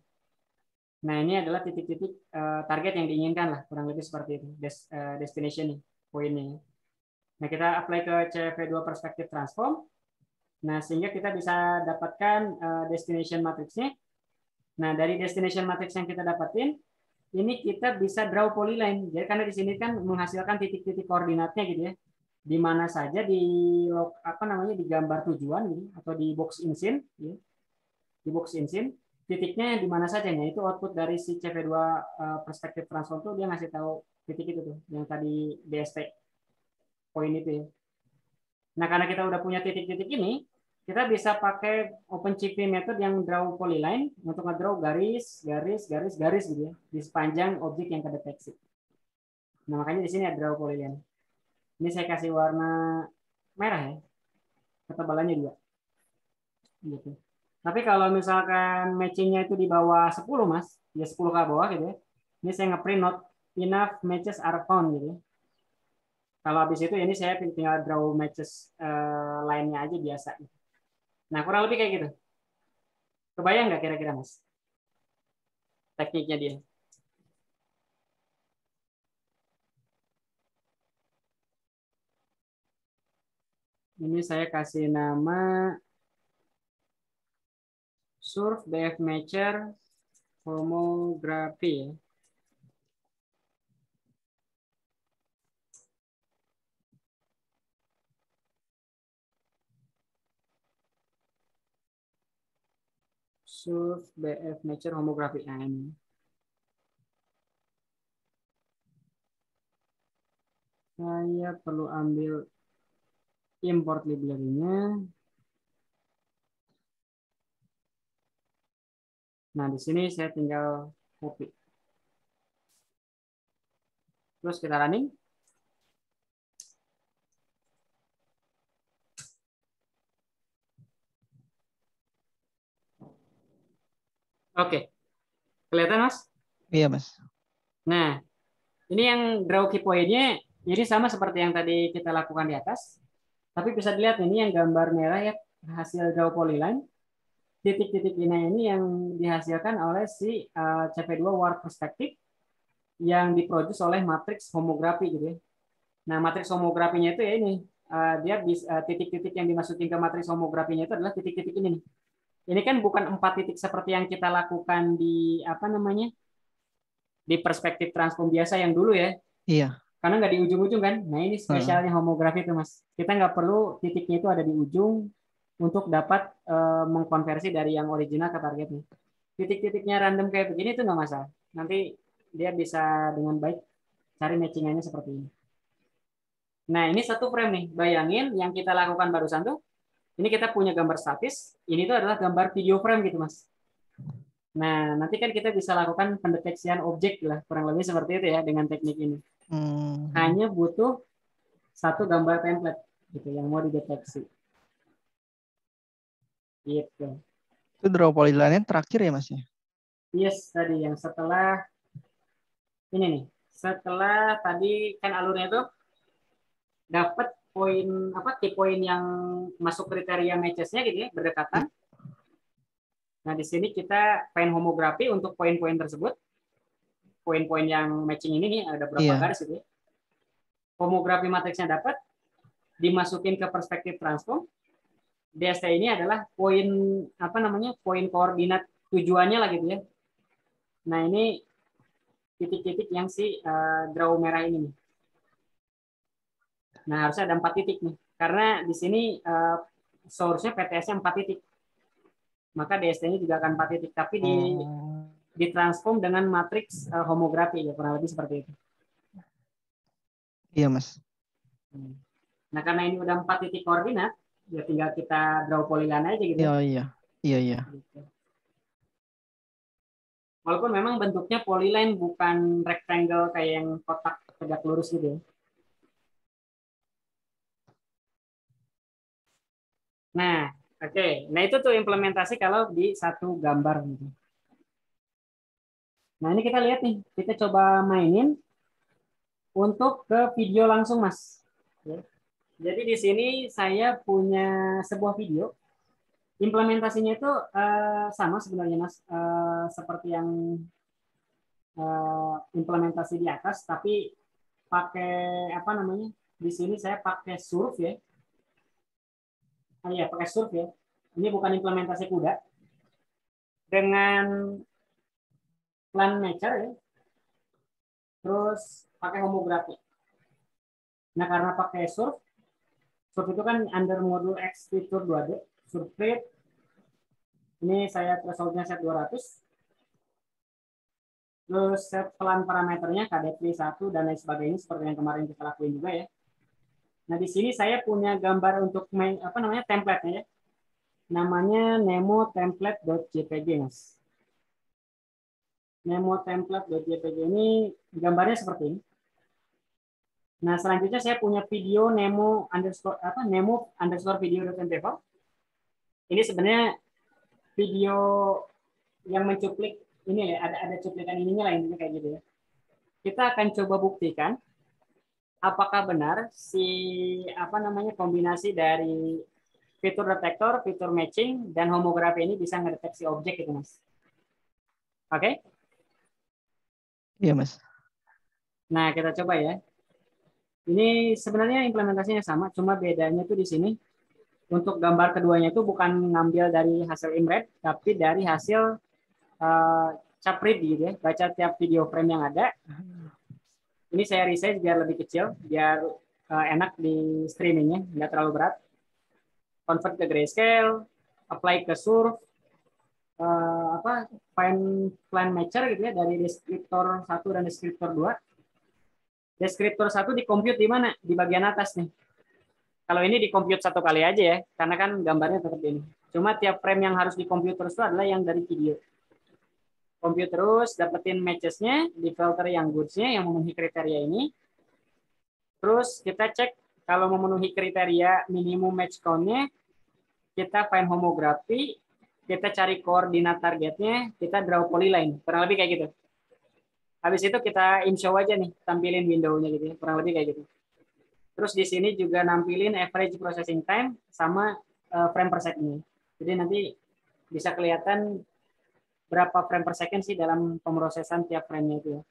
Nah, ini adalah titik-titik target yang diinginkan lah, kurang lebih seperti itu, destination nih, poinnya. Nah, kita apply ke CV2 perspective transform. Nah, sehingga kita bisa dapatkan destination matrixnya. Nah, dari destination matrix yang kita dapatin, ini kita bisa draw polyline. Jadi karena di sini kan menghasilkan titik-titik koordinatnya gitu ya. Di mana saja di di gambar tujuan gitu, atau di box insin gitu. Di box insin titiknya di mana saja ya, itu output dari si CV2 perspektif transform tuh dia ngasih tahu titik itu tuh yang tadi DST poin itu ya. Nah, karena kita udah punya titik-titik ini, kita bisa pakai OpenCV method yang draw polyline untuk ngedraw garis, garis, garis, garis gitu ya di sepanjang objek yang kedeteksi. Nah, makanya di sini ada draw polyline. Ini saya kasih warna merah ya. Ketebalannya 2. Gitu. Tapi kalau misalkan matchingnya itu di bawah 10 mas, ya 10 ke bawah gitu ya. Ini saya ngeprint not enough matches are found gitu ya. Kalau habis itu ini saya tinggal draw matches lainnya aja biasa. Nah, kurang lebih kayak gitu. Kebayang nggak kira-kira, Mas? Tekniknya dia. Ini saya kasih nama Surf BF Matcher Homography. Surf BF Matcher Homography. Nah, ini. Saya perlu ambil import library-nya. Nah, di sini saya tinggal copy. Terus kita running. Oke. Kelihatan, Mas? Iya, Mas. Nah, ini yang draw key point-nya ini sama seperti yang tadi kita lakukan di atas. Tapi bisa dilihat ini yang gambar merah ya, hasil draw polyline. Titik-titik ini yang dihasilkan oleh si CP2 Warp Perspective yang diproduksi oleh matriks homografi gitu ya. Nah, matriks homografinya itu ya ini dia titik-titik yang dimasukin ke matriks homografinya itu adalah titik-titik ini nih. Ini kan bukan 4 titik seperti yang kita lakukan di apa namanya di perspektif transform biasa yang dulu ya. Iya. Karena nggak di ujung-ujung kan. Nah ini spesialnya homografi itu mas. Kita nggak perlu titiknya itu ada di ujung untuk dapat mengkonversi dari yang original ke targetnya. Titik-titiknya random kayak begini itu nggak masalah. Nanti dia bisa dengan baik cari matchingannya seperti ini. Nah ini satu frame nih. Bayangin yang kita lakukan barusan tuh. Ini kita punya gambar statis. Ini tuh adalah gambar video frame gitu mas. Nah nanti kan kita bisa lakukan pendeteksian objek lah. Kurang lebih seperti itu ya dengan teknik ini. Hanya butuh satu gambar template gitu yang mau dideteksi. Gitu. Itu draw polyline terakhir ya, Mas ya? Yes, tadi yang setelah ini nih. Setelah tadi kan alurnya itu dapat poin apa key point yang masuk kriteria matches-nya gitu ya, berdekatan. Nah, di sini kita pengen homografi untuk poin-poin tersebut. Poin-poin yang matching ini nih ada berapa garis gitu ya. Homografi matriksnya dapat, dimasukin ke perspektif transform. DST ini adalah poin apa namanya? Poin koordinat tujuannya lah gitu ya. Nah, ini titik-titik yang si draw merah ini nih. Nah, harusnya ada 4 titik nih. Karena di sini source-nya PTS-nya 4 titik. Maka DST-nya juga akan 4 titik. Tapi ditransform dengan matriks homografi ya, kurang lebih seperti itu. Iya, Mas. Nah, karena ini udah 4 titik koordinat, ya tinggal kita draw polygon aja gitu. Iya. Gitu. Walaupun memang bentuknya polyline bukan rectangle kayak yang kotak tegak lurus gitu ya. Nah, oke. Nah, itu tuh implementasi kalau di satu gambar gitu. Nah, ini kita lihat nih. Kita coba mainin untuk ke video langsung, Mas. Jadi di sini saya punya sebuah video. Implementasinya itu sama sebenarnya, Mas. Seperti yang implementasi di atas, tapi pakai apa namanya? Di sini saya pakai surf ya. Iya, pakai surf ya. Ini bukan implementasi kuda. Dengan plan matcher ya. Terus pakai homografi. Nah, karena pakai surf itu kan under modul X fitur 2D, surf rate. Ini saya thresholdnya set 200. Terus set pelan parameternya KDP 1 dan lain sebagainya seperti yang kemarin kita lakuin juga ya. Nah, di sini saya punya gambar untuk apa namanya template-nya ya. Namanya nemo template.jpg, Mas. Nemo template.jpg ini gambarnya seperti ini. Nah, selanjutnya saya punya video nemo underscore video.mp4. Ini sebenarnya video yang mencuplik ini ya, ada cuplikan ininya lah intinya kayak gitu ya. Kita akan coba buktikan apakah benar si apa namanya kombinasi dari fitur detektor, fitur matching, dan homografi ini bisa ngedeteksi objek gitu, Mas. Oke? Iya, Mas. Nah, kita coba ya. Ini sebenarnya implementasinya sama, cuma bedanya tuh di sini. Untuk gambar keduanya itu bukan ngambil dari hasil IMRED, tapi dari hasil caprit gitu ya. Baca tiap video frame yang ada. Ini saya resize biar lebih kecil, biar enak di streamingnya, nggak terlalu berat. Convert ke grayscale, apply ke surf, find plan matcher gitu ya dari deskriptor 1 dan deskriptor 2. Deskriptor 1 di-compute di mana? Di bagian atas nih. Kalau ini di-compute satu kali aja ya, karena kan gambarnya tetap ini. Cuma tiap frame yang harus di-compute terus itu adalah yang dari video. Compute terus, dapetin matches-nya, di filter yang goods-nya, yang memenuhi kriteria ini. Terus kita cek kalau memenuhi kriteria minimum match count-nya, kita find homografi, kita cari koordinat targetnya, kita draw polyline. Kurang lebih kayak gitu. Habis itu kita in-show aja nih, tampilin window-nya gitu ya. Kurang lebih kayak gitu. Terus di sini juga nampilin average processing time sama frame per second. Jadi nanti bisa kelihatan berapa frame per second sih dalam pemrosesan tiap frame-nya itu ya.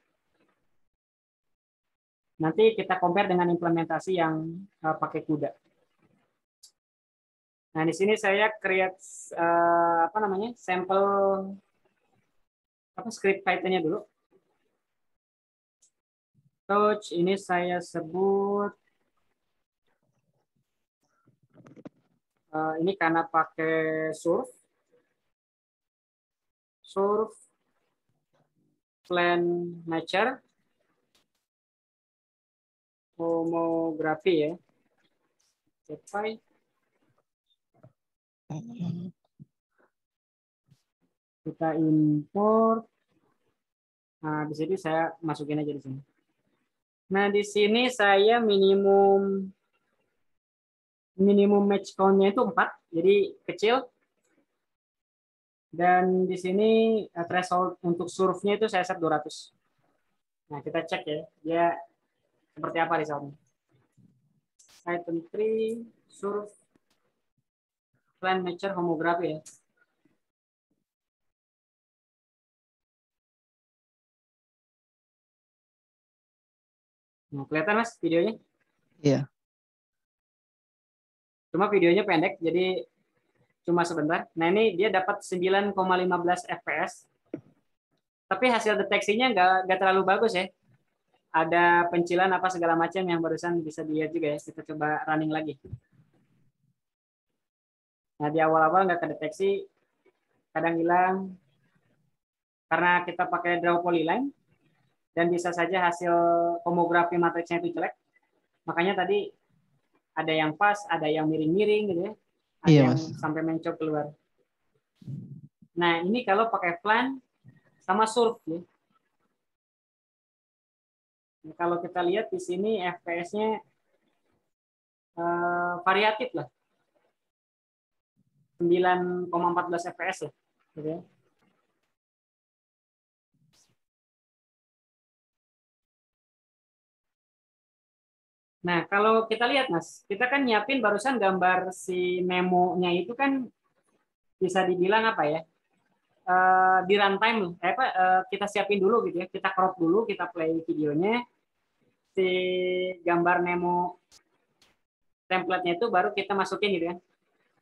Nanti kita compare dengan implementasi yang pakai CUDA. Nah, di sini saya create sampel script Python-nya dulu. Touch ini saya sebut ini karena pakai surf plan matcher homografi ya. Kita import. Nah, di sini saya masukin aja di sini. Nah, di sini saya minimum match count-nya itu 4, jadi kecil. Dan di sini threshold untuk surf-nya itu saya set 200. Nah, kita cek ya, dia seperti apa resultnya. Item 3, surf plan matcher homografi ya. Nah, kelihatan Mas videonya? Iya. Cuma videonya pendek, jadi cuma sebentar. Nah, ini dia dapat 9,15 fps. Tapi hasil deteksinya nggak terlalu bagus ya. Ada pencilan apa segala macam yang barusan bisa dilihat juga ya. Kita coba running lagi. Nah, di awal-awal nggak kedeteksi, kadang hilang karena kita pakai draw polyline dan bisa saja hasil homografi matriksnya itu jelek. Makanya tadi ada yang pas, ada yang miring-miring gitu ya. Ada Iya, yang Mas. sampai mencok keluar. Nah, ini kalau pakai plan sama surf ya. Nah, kalau kita lihat di sini FPS-nya variatif lah. 9,14 fps ya. Gitu ya. Nah, kalau kita lihat Mas, kita kan nyiapin barusan gambar si Nemo-nya itu kan bisa dibilang apa ya? Di runtime kita siapin dulu gitu ya. Kita crop dulu, kita play videonya. Si gambar Nemo template-nya itu baru kita masukin gitu ya.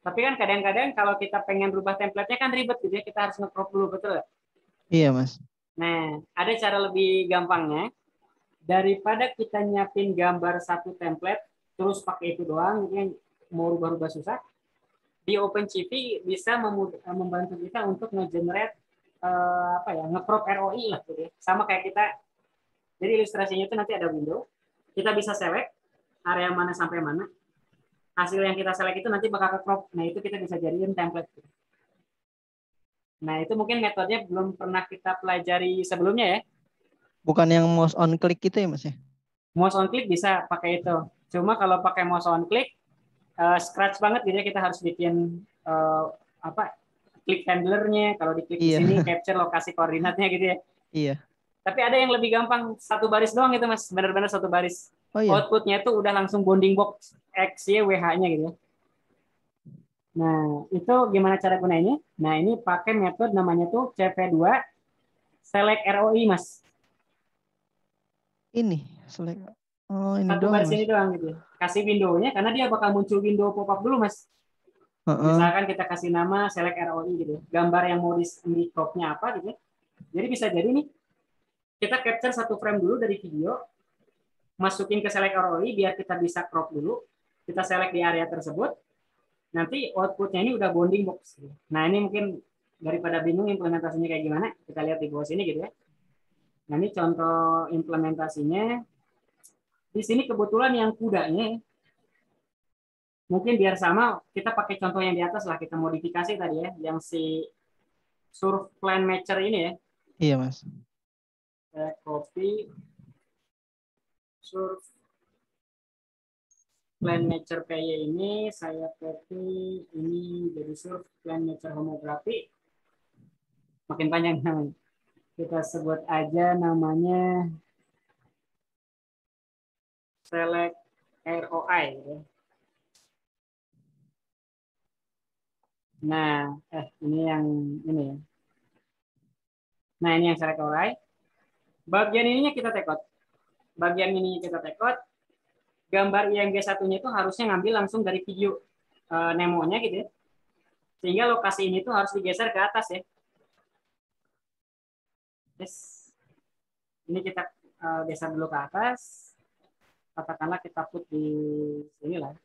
Tapi kan kadang-kadang kalau kita pengen rubah template-nya kan ribet gitu ya. Kita harus nge-crop dulu, betul? Iya, Mas. Nah, ada cara lebih gampangnya. Daripada kita nyiapin gambar satu template terus pakai itu doang, mungkin mau rubah-rubah susah, di OpenCV bisa membantu kita untuk nge-generate nge-crop ROI lah gitu ya. Sama kayak kita, jadi ilustrasinya itu nanti ada window, kita bisa select area mana sampai mana, hasil yang kita select itu nanti bakal ke-crop, nah itu kita bisa jadiin template. Nah itu mungkin metodenya belum pernah kita pelajari sebelumnya ya. Bukan yang mouse on click gitu ya, Mas ya? Mouse on click bisa pakai itu. Cuma kalau pakai mouse on click, scratch banget gitu ya, kita harus bikin klik handlernya. Kalau diklik di sini capture lokasi koordinatnya gitu ya. Iya. Tapi ada yang lebih gampang, satu baris doang itu Mas, benar-benar satu baris. Oh iya. Outputnya itu udah langsung bounding box X, Y, WH-nya gitu ya. Nah, itu gimana cara gunainnya? Nah, ini pakai metode namanya tuh CP2 select ROI, Mas. Ini select. Oh, ini Satu doang, baris Mas. ini doang gitu. Kasih window-nya karena dia bakal muncul window pop-up dulu, Mas. Heeh. Misalkan kita kasih nama select ROI gitu. Gambar yang mau di crop-nya apa gitu. Jadi bisa jadi nih kita capture satu frame dulu dari video, masukin ke select ROI biar kita bisa crop dulu. Kita select di area tersebut. Nanti outputnya ini udah bounding box. Nah, ini mungkin daripada bingung implementasinya kayak gimana, kita lihat di bawah sini gitu ya. Nah, ini contoh implementasinya. Di sini kebetulan yang kudanya, mungkin biar sama, kita pakai contoh yang di atas lah, kita modifikasi tadi ya, yang si surf plan matcher ini ya. Iya, Mas. Saya copy surf plan matcher PY ini, saya copy ini jadi surf plan matcher homografi. Makin panjang namanya. Kita sebut aja namanya select ROI gitu. Nah, ini yang ini ya. Nah, ini yang select ROI. Bagian ininya kita tekot. Bagian ini kita tekot. Gambar IMG satunya itu harusnya ngambil langsung dari video Nemo-nya gitu ya. Sehingga lokasi ini tuh harus digeser ke atas ya. Yes. Ini kita geser dulu ke atas. Katakanlah kita put di sini lah.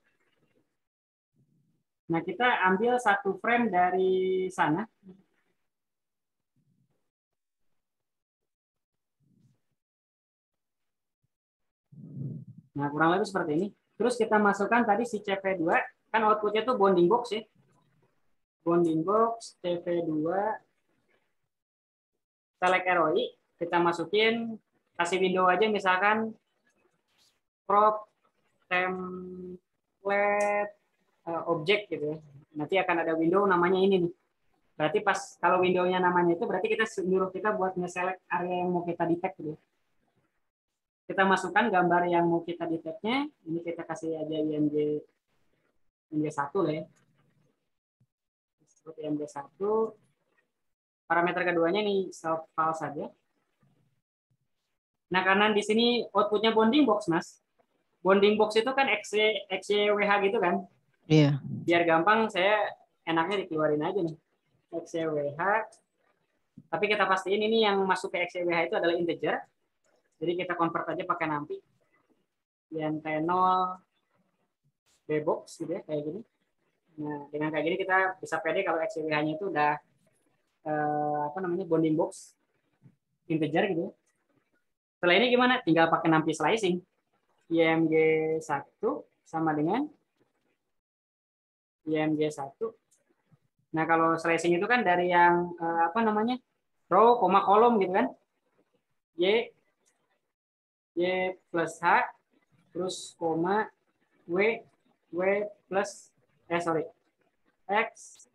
Nah, kita ambil satu frame dari sana. Nah, kurang lebih seperti ini. Terus kita masukkan tadi si CP2, kan outputnya tuh bounding box ya. Bounding box, CP2, select ROI, kita masukin, kasih window aja misalkan prop template object gitu ya. Nanti akan ada window namanya ini nih. Berarti pas kalau windownya namanya itu berarti kita nyuruh kita buat nge-select area yang mau kita detect gitu. Kita masukkan gambar yang mau kita detect-nya, ini kita kasih aja IMG 1 lah ya. Seperti IMG 1. Parameter keduanya nih self file saja. Nah, karena di sini outputnya bounding box, Mas. Bounding box itu kan XYWH gitu kan. Iya. Biar gampang saya enaknya dikeluarin aja nih. XYWH. Tapi kita pastiin ini yang masuk ke XYWH itu adalah integer. Jadi kita convert aja pakai nanti. Yang T0 Bbox gitu ya, kayak gini. Nah, dengan kayak gini kita bisa pede kalau XYWH-nya itu udah apa namanya bounding box integer gitu. Setelah ini gimana? Tinggal pakai nampi slicing. IMG 1 sama dengan IMG 1. Nah, kalau slicing itu kan dari yang apa namanya? Row, koma, kolom gitu kan. Y plus H, terus koma, W plus, sorry, X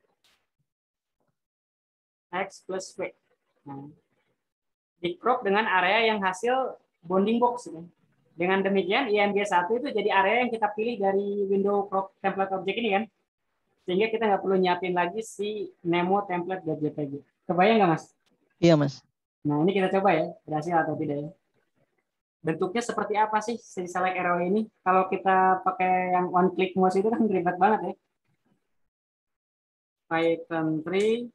plus W. Nah, di crop dengan area yang hasil bounding box. Gitu. Dengan demikian, IMG 1 itu jadi area yang kita pilih dari window crop template object ini kan. Sehingga kita nggak perlu nyiapin lagi si Nemo template.jpg. Kebayang nggak, Mas? Iya, Mas. Nah, ini kita coba ya, berhasil atau tidak ya. Bentuknya seperti apa sih si select arrow ini? Kalau kita pakai yang one click mouse itu kan ribet banget ya. Python 3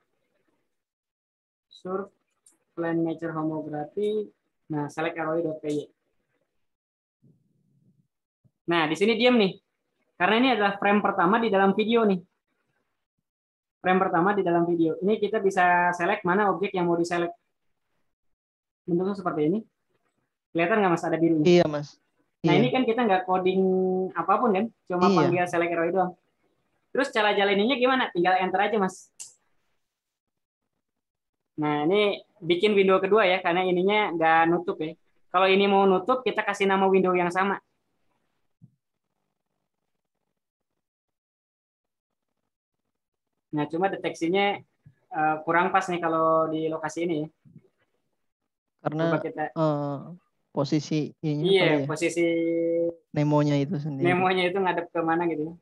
surf plan nature homography. Nah, select arrow.py. Nah, di sini diam nih. Karena ini adalah frame pertama di dalam video nih. Frame pertama di dalam video. Ini kita bisa select mana objek yang mau diselect. Bentuknya seperti ini. Kelihatan nggak, Mas, ada birunya? Iya, Mas. Nah, Iya. ini kan kita nggak coding apapun kan. Cuma Iya. panggil select arrow doang. Terus cara jalaninnya gimana? Tinggal enter aja, Mas. Nah, ini bikin window kedua ya, karena ininya nggak nutup ya. Kalau ini mau nutup, kita kasih nama window yang sama. Nah, cuma deteksinya kurang pas nih kalau di lokasi ini ya. Karena Coba kita, posisi ininya iya, kali ya. posisi Nemonya itu sendiri. Nemonya itu ngadep ke mana gitu.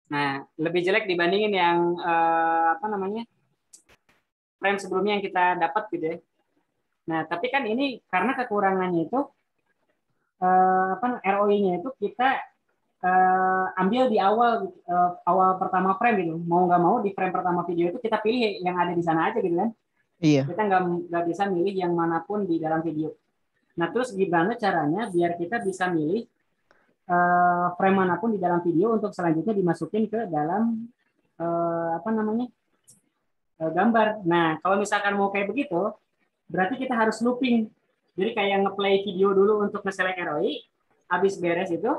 Nah, lebih jelek dibandingin yang apa namanya frame sebelumnya yang kita dapat gitu ya. Nah, tapi kan ini karena kekurangannya itu apa ROI-nya itu kita ambil di awal awal pertama frame gitu. Mau nggak mau di frame pertama video itu kita pilih yang ada di sana aja gitu kan. Iya. Kita nggak bisa milih yang manapun di dalam video. Nah, terus gimana caranya biar kita bisa milih frame manapun di dalam video untuk selanjutnya dimasukin ke dalam apa namanya gambar. Nah, kalau misalkan mau kayak begitu, berarti kita harus looping. Jadi kayak ngeplay video dulu untuk nge-select ROI, habis beres itu,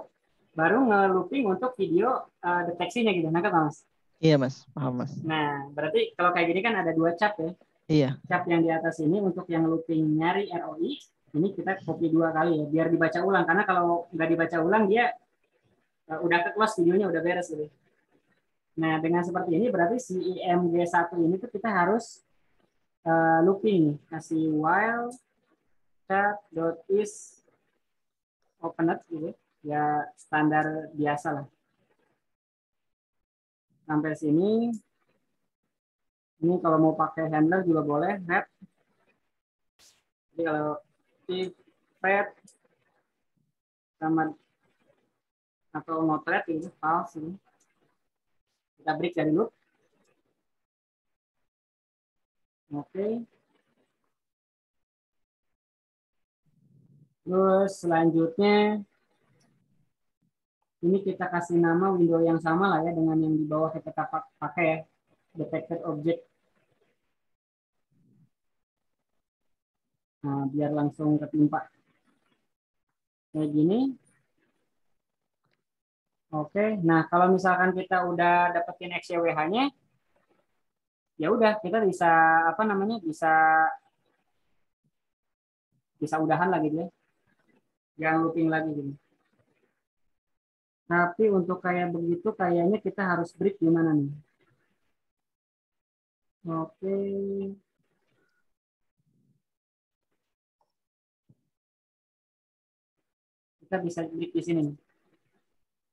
baru nge-looping untuk video deteksinya gitu. Nangkep Mas? Iya Mas, paham Mas. Nah, berarti kalau kayak gini kan ada dua cap ya. Iya. Cap yang di atas ini untuk yang looping nyari ROI, ini kita copy dua kali ya, biar dibaca ulang. Karena kalau nggak dibaca ulang, dia udah ke close videonya, udah beres gitu. Nah, dengan seperti ini berarti si IMG1 ini tuh kita harus looping nih. Kasih while chat.is opened gitu. Ya standar biasa lah. Sampai sini. Ini kalau mau pakai handler juga boleh. Head. Jadi kalau if thread sama atau no thread itu false ini. Kita break dari loop. Oke. Terus selanjutnya ini kita kasih nama window yang sama lah ya dengan yang di bawah kita pakai ya. Detected object. Nah, biar langsung ketimpa. Kayak gini. Oke. Nah, kalau misalkan kita udah dapetin XYWH-nya, ya udah kita bisa apa namanya? Bisa udahan lagi dia. Jangan looping lagi gitu. Tapi untuk kayak begitu kayaknya kita harus break gimana nih? Oke. Kita bisa break di sini nih.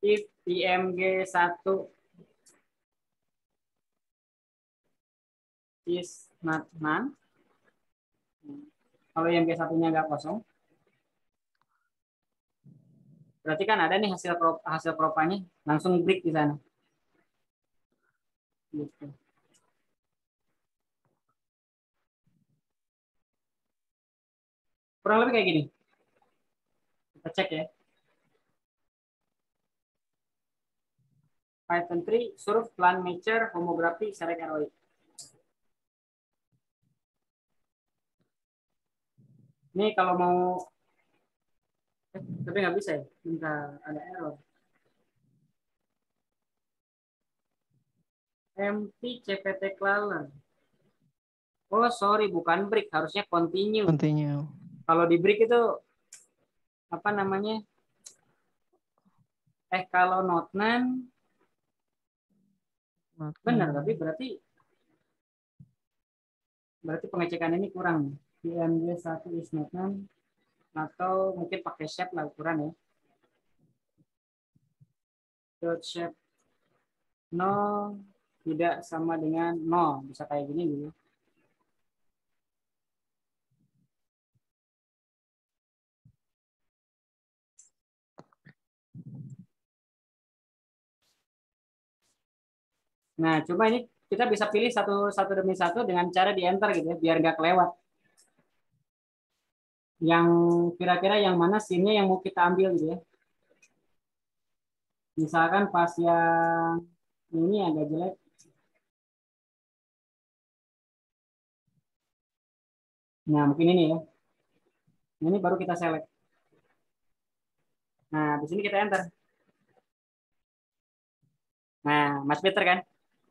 If IMG1 is not none. Kalau IMG1-nya nggak kosong, berarti kan ada nih hasil propanya, langsung break di sana. Gitu. Kurang lebih kayak gini. Kita cek ya. Python 3, surf, plan, matcher, homography, select ROI. Ini kalau mau, tapi nggak bisa ya, minta ada error. Empty CPT crawler. Oh sorry, bukan break, harusnya continue. Continue. Kalau di break itu apa namanya? Kalau not none, benar, tapi berarti pengecekan ini kurang. PMG1 is not none, atau mungkin pakai shape lah ukuran ya. Dot shape no tidak sama dengan no, bisa kayak gini dulu. Nah, coba ini kita bisa pilih satu demi satu dengan cara di enter gitu ya, biar nggak kelewat. Yang kira-kira yang mana scene-nya yang mau kita ambil gitu ya. Misalkan pas yang ini agak jelek. Nah, mungkin ini ya. Ini baru kita select. Nah, di sini kita enter. Nah, Mas Peter kan?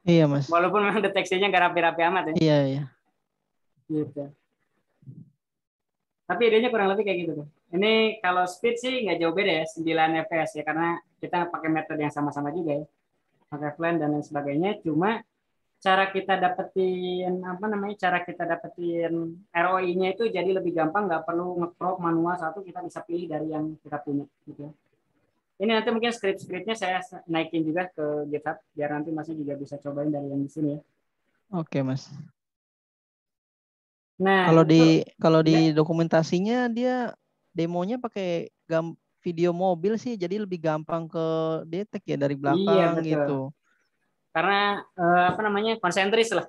Iya Mas. Walaupun memang deteksinya nggak rapi-rapi amat ya. Iya iya. Gitu. Tapi idenya kurang lebih kayak gitu tuh. Ini kalau speed sih nggak jauh beda ya, 9 fps ya, karena kita pakai metode yang sama-sama juga ya. Pakai plan dan lain sebagainya. Cuma cara kita dapetin apa namanya? Cara kita dapetin ROI-nya itu jadi lebih gampang, nggak perlu nge-crop manual satu, kita bisa pilih dari yang kita punya gitu ya. Ini nanti mungkin script-scriptnya saya naikin juga ke GitHub biar nanti Masnya juga bisa cobain dari yang di sini ya. Oke, Mas. Nah, Kalau ya. di dokumentasinya dia demonya pakai video mobil sih, jadi lebih gampang ke detect ya dari Iya, belakang betul. gitu. Karena apa namanya? Konsentris lah.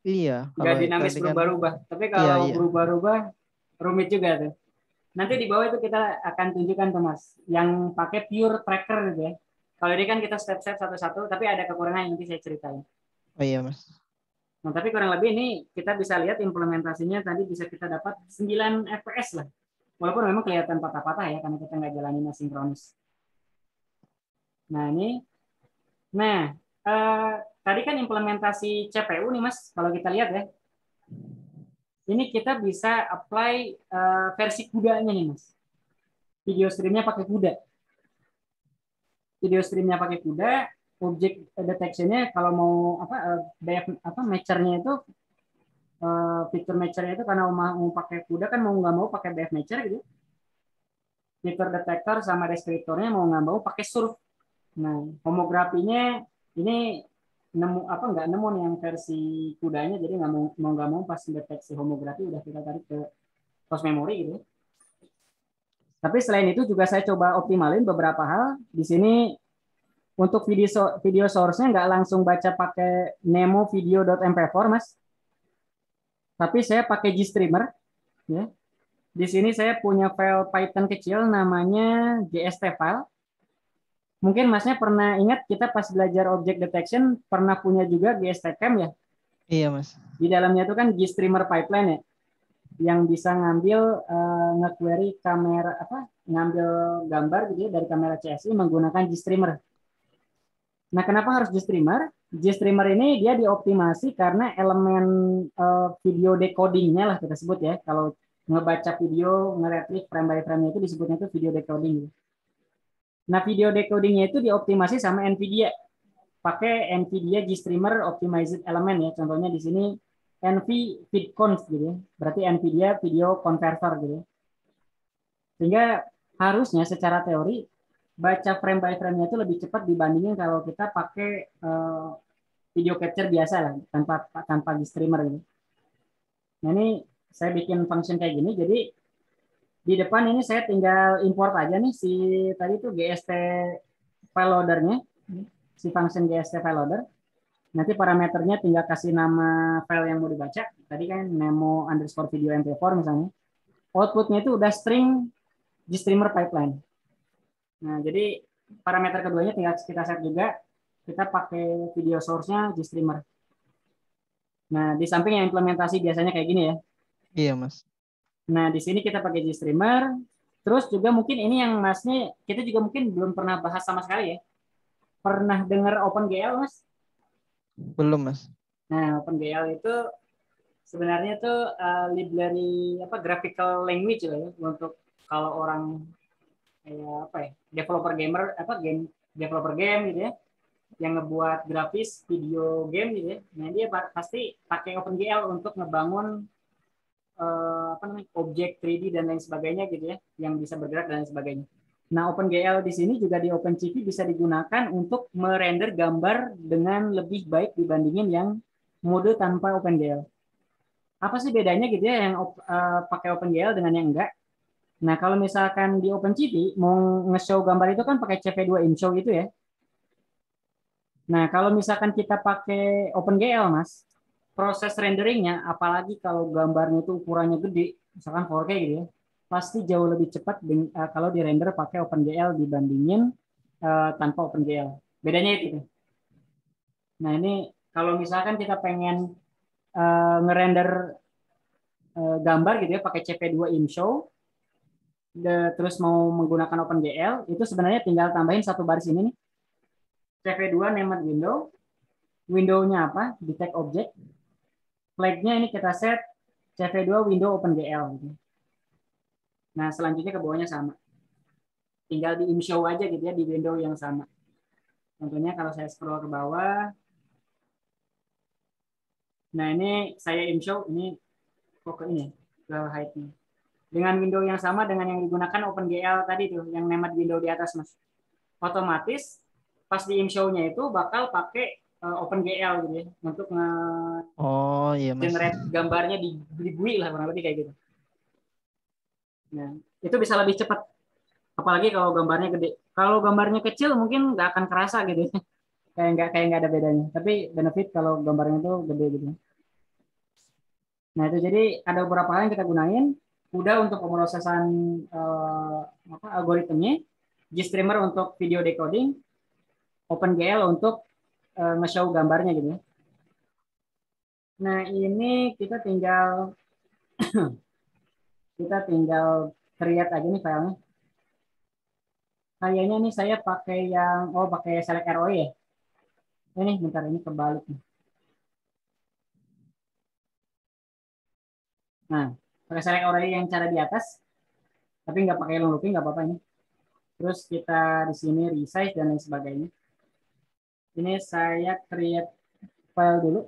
Iya, Nggak kalau dinamis tadi kan berubah-ubah. Tapi iya kalau iya. berubah-ubah rumit juga tuh. Nanti di bawah itu kita akan tunjukkan tuh Mas, yang pakai pure tracker gitu ya. Kalau ini kan kita step-step satu-satu, tapi ada kekurangan yang nanti saya ceritain. Oh iya, Mas. Nah, tapi kurang lebih ini kita bisa lihat implementasinya tadi bisa kita dapat 9 fps lah. Walaupun memang kelihatan patah-patah ya, karena kita nggak jalanin asinkronis. Nah, ini. Nah, eh, tadi kan implementasi CPU nih Mas, kalau kita lihat ya. Ini kita bisa apply versi kudanya nih Mas. Video streamnya pakai kuda. Video streamnya pakai kuda, objek detectionnya kalau mau apa BF apa matchernya itu fitur matchernya itu karena mau pakai kuda kan mau nggak mau pakai BF matcher gitu. Fitur detektor sama deskriptornya mau nggak mau pakai surf. Nah, homografinya ini nemu apa nggak nemu nih yang versi kudanya jadi nggak mau pas deteksi homografi udah kita tarik ke host memory gitu. Tapi selain itu juga saya coba optimalin beberapa hal. Di sini untuk video source-nya nggak langsung baca pakai Nemo video.mp4 Mas. Tapi saya pakai GStreamer ya. Di sini saya punya file Python kecil namanya gst file. Mungkin Masnya pernah ingat kita pas belajar object detection pernah punya juga GSTCam ya. Iya, Mas. Di dalamnya itu kan GStreamer pipeline ya yang bisa ngambil nge-query kamera apa ngambil gambar gitu ya dari kamera CSI menggunakan GStreamer. Nah, kenapa harus GStreamer? GStreamer ini dia dioptimasi karena elemen video decodingnya lah kita sebut ya. Kalau ngebaca video, nge-retrieve frame by frame itu disebutnya itu video decoding. Nah, video decodingnya itu dioptimasi sama NVIDIA. Pakai NVIDIA GStreamer Optimized Element ya. Contohnya di sini NV VidConv gitu ya. Berarti NVIDIA Video Converter gitu ya. Sehingga harusnya secara teori baca frame by frame-nya itu lebih cepat dibandingin kalau kita pakai video capture biasa lah tanpa di streamer gitu. Nah ini saya bikin function kayak gini. Jadi di depan ini saya tinggal import aja nih si tadi tuh GST file loadernya, si function GST file loader. Nanti parameternya tinggal kasih nama file yang mau dibaca. Tadi kan nemo underscore video mp4 misalnya. Outputnya itu udah string GStreamer pipeline. Nah jadi parameter keduanya tinggal kita set juga. Kita pakai video source-nya GStreamer. Nah, di samping yang implementasi biasanya kayak gini ya. Iya, Mas. Nah, di sini kita pakai GStreamer. Terus juga mungkin ini yang Masnya, kita juga mungkin belum pernah bahas sama sekali ya. Pernah dengar OpenGL, Mas? Belum, Mas. Nah, OpenGL itu sebenarnya tuh library apa graphical language lah ya untuk kalau orang kayak apa ya, developer gamer apa game developer game gitu ya yang ngebuat grafis video game gitu ya. Nah, dia pasti pakai OpenGL untuk ngebangun apa namanya objek 3D dan lain sebagainya gitu ya yang bisa bergerak dan lain sebagainya. Nah, OpenGL di sini juga di OpenCV bisa digunakan untuk merender gambar dengan lebih baik dibandingin yang mode tanpa OpenGL. Apa sih bedanya gitu ya yang pakai OpenGL dengan yang enggak? Nah, kalau misalkan di OpenCV mau nge-show gambar itu kan pakai CV2 InShow itu ya. Nah, kalau misalkan kita pakai OpenGL, Mas, proses renderingnya, apalagi kalau gambarnya itu ukurannya gede, misalkan 4K gitu ya, pasti jauh lebih cepat kalau di render pakai OpenGL dibandingin tanpa OpenGL. Bedanya itu. Nah, ini kalau misalkan kita pengen ngerender gambar gitu ya pakai CV2 InShow, terus mau menggunakan OpenGL, itu sebenarnya tinggal tambahin satu baris ini nih. CV2 named window, window-nya apa? Detect object. Flag-nya ini kita set CV2 window OpenGL. Gitu. Nah, selanjutnya ke bawahnya sama. Tinggal di show aja gitu ya di window yang sama. Contohnya kalau saya scroll ke bawah. Nah, ini saya show ini kok ke ini ke height-nya. Dengan window yang sama dengan yang digunakan OpenGL tadi tuh, yang named window di atas, Mas. otomatis pas di InShow-nya itu bakal pakai OpenGL gitu ya untuk Oh iya Mas. generate gambarnya di GUI lah kurang lebih kayak gitu. Nah, itu bisa lebih cepat. Apalagi kalau gambarnya gede. Kalau gambarnya kecil mungkin nggak akan kerasa gitu. Kayak nggak ada bedanya. Tapi benefit kalau gambarnya itu gede gitu. Nah itu jadi ada beberapa hal yang kita gunain. Udah untuk pemrosesan algoritmnya, GStreamer untuk video decoding, OpenGL untuk nge-show gambarnya gitu ya. Nah ini kita tinggal create aja nih filenya. Kayaknya nih saya pakai select ROE ya. Ini bentar ini kebalik nih. Nah, pakai select ROE yang cara di atas, tapi nggak pakai long looping nggak apa-apa ini. Terus kita di sini resize dan lain sebagainya. Ini saya create file dulu.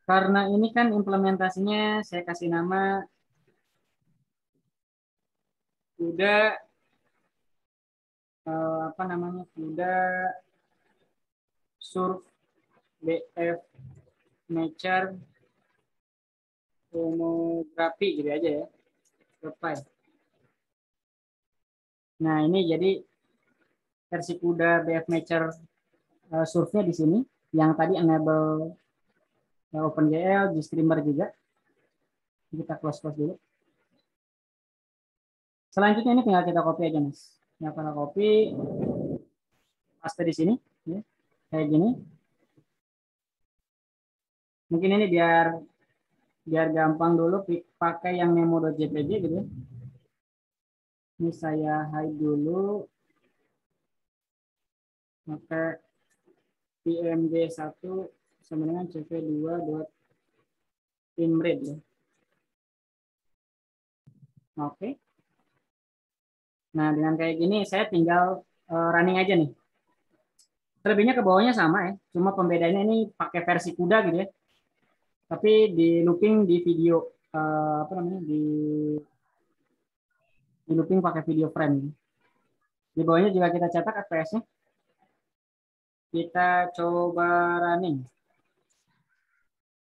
Karena ini kan implementasinya saya kasih nama udah apa namanya? Udah surf BF nature tomografi gitu aja ya. File. Nah, ini jadi versi CUDA BF nature surfnya di sini yang tadi enable OpenGL, GStreamer juga. Kita close dulu. Selanjutnya ini tinggal kita copy aja, Mas. Tinggal kita copy, paste di sini, ya. Kayak gini. Mungkin ini biar gampang dulu pakai yang memo.jpg gitu ya. Ini saya hide dulu. Maka pmg1 sama dengan cv2.imread ya. Oke. Nah, dengan kayak gini saya tinggal running aja nih. Selebihnya ke bawahnya sama ya. Cuma pembedanya ini pakai versi CUDA gitu ya. Tapi di looping di video apa namanya? Di looping pakai video frame. Di bawahnya juga kita cetak FPS-nya. Kita coba running.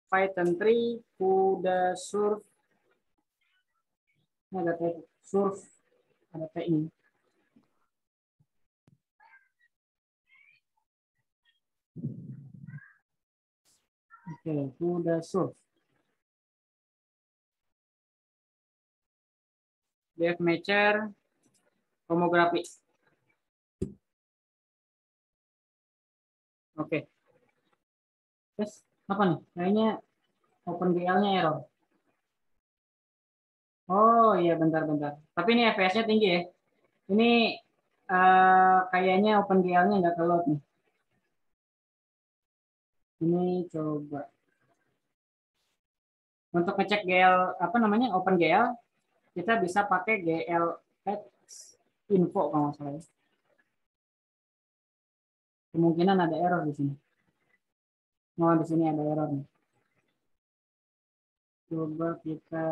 Python 3 CUDA surf. Ini ada surf, ada T ini. Oke, CUDA surf. BF Matcher, tomografi. Oke. Terus apa nih? Kayaknya OpenGL-nya error. Oh iya bentar-bentar. Tapi ini FPS-nya tinggi ya. Ini kayaknya OpenGL-nya nggak keload nih. Ini coba. Untuk ngecek GL apa namanya OpenGL, kita bisa pakai GLX info kalau nggak salah. Kemungkinan ada error di sini. Oh di sini ada error nih. Coba kita,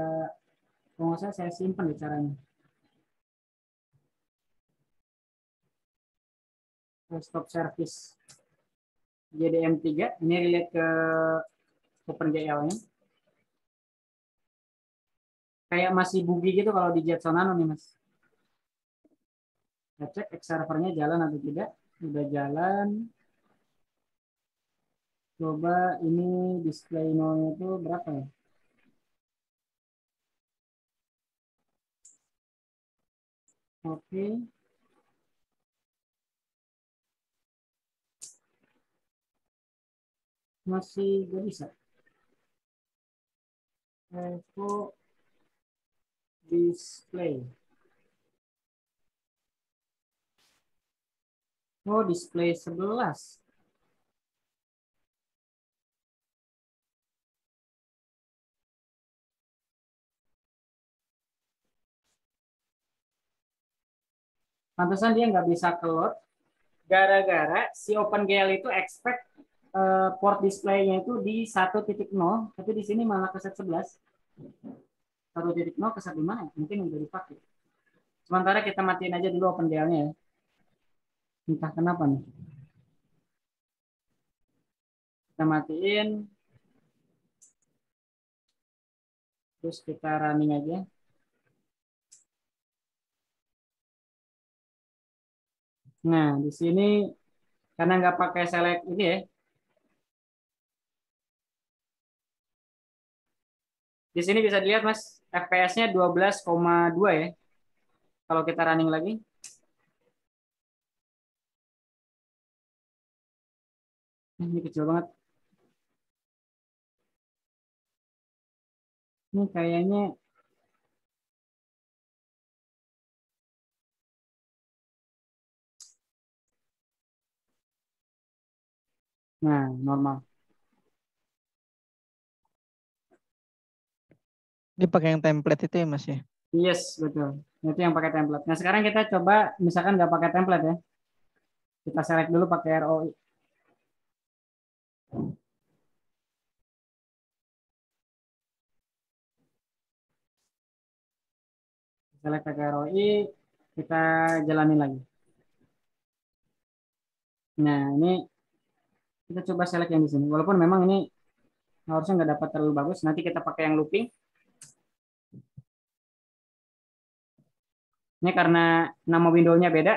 kalau nggak salah saya simpan di caranya. Stop service JDM3 ini relate ke OpenGL-nya. Kayak masih buggy gitu kalau di Jetson Nano nih mas. Kita cek X servernya jalan atau tidak. Udah jalan. Coba ini display no-nya itu berapa ya? Oke. Masih gak bisa. Evo display. Oh, display 11. Pantesan dia nggak bisa keluar gara-gara si OpenGL itu expect port display-nya itu di 1.0, tapi di sini malah ke set 11. 1.0 ke set di mana? Mungkin udah dipakai. Sementara kita matiin aja dulu OpenGL-nya ya. Entah kenapa nih. Kita matiin, terus kita running aja. Nah, di sini karena nggak pakai select ini ya, di sini bisa dilihat Mas, FPS-nya 12,2 ya. Kalau kita running lagi, ini kecil banget. Ini kayaknya, nah normal. Ini pakai yang template itu ya Mas ya? Yes, betul. Itu yang pakai template. Nah, sekarang kita coba misalkan nggak pakai template ya. Kita select dulu pakai ROI. Select pakai ROI, kita jalanin lagi. Nah, ini kita coba select yang di sini. Walaupun memang ini harusnya nggak dapat terlalu bagus. Nanti kita pakai yang looping. Ini karena nama window-nya beda,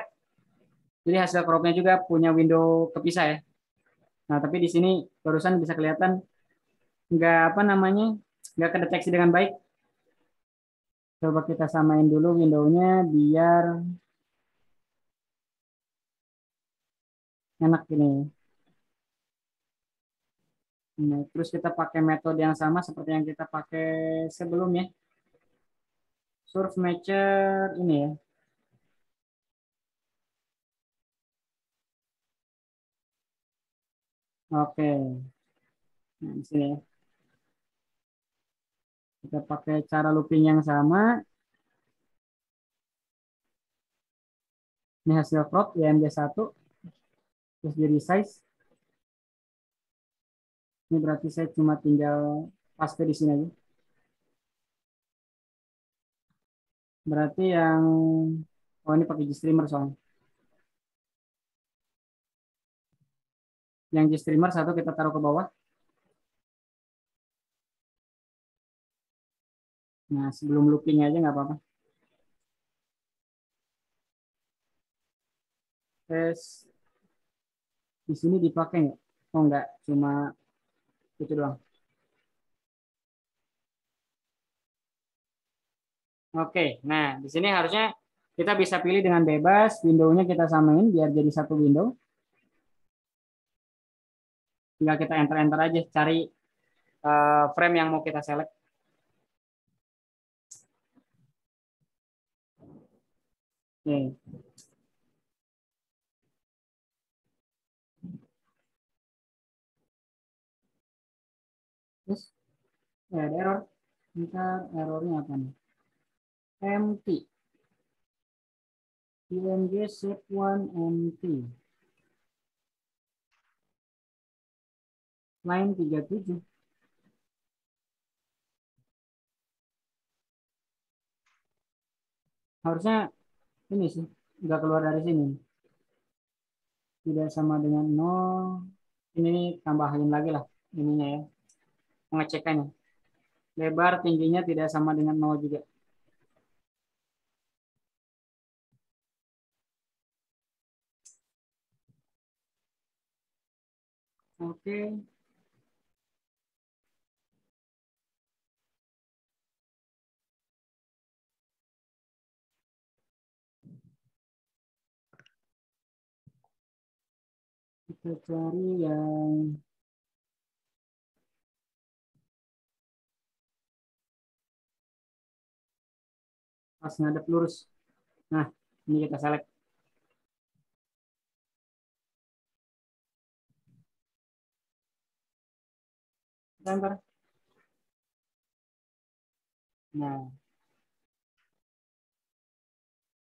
jadi hasil cropnya juga punya window kepisah ya. Nah, tapi di sini barusan bisa kelihatan nggak apa namanya, nggak kedeteksi dengan baik. Coba kita samain dulu window-nya biar enak ini. Nah, terus kita pakai metode yang sama seperti yang kita pakai sebelumnya. Source matcher ini ya. Oke. Nah, di sini ya. Kita pakai cara looping yang sama. Ini hasil crop IMG1 terus di resize. Ini berarti saya cuma tinggal paste di sini aja. Berarti yang oh ini pakai GStreamer soalnya. Yang GStreamer satu kita taruh ke bawah. Nah, sebelum looping aja nggak apa-apa. Tes di sini dipakai nggak? Oh nggak, cuma itu doang. Oke, nah di sini harusnya kita bisa pilih dengan bebas, window-nya kita samain biar jadi satu window. Tinggal kita enter-enter aja, cari frame yang mau kita select. Oke. Terus ada error. Ntar errornya apa nih? Empty. IMG shape 1 empty. Line 37. Harusnya ini sih, nggak keluar dari sini. Tidak sama dengan 0. Ini tambahin lagi lah ininya ya, pengecekannya. Lebar tingginya tidak sama dengan 0 juga. Oke. Kita cari yang pas ngadep lurus. Nah, ini kita select. Enter. Nah,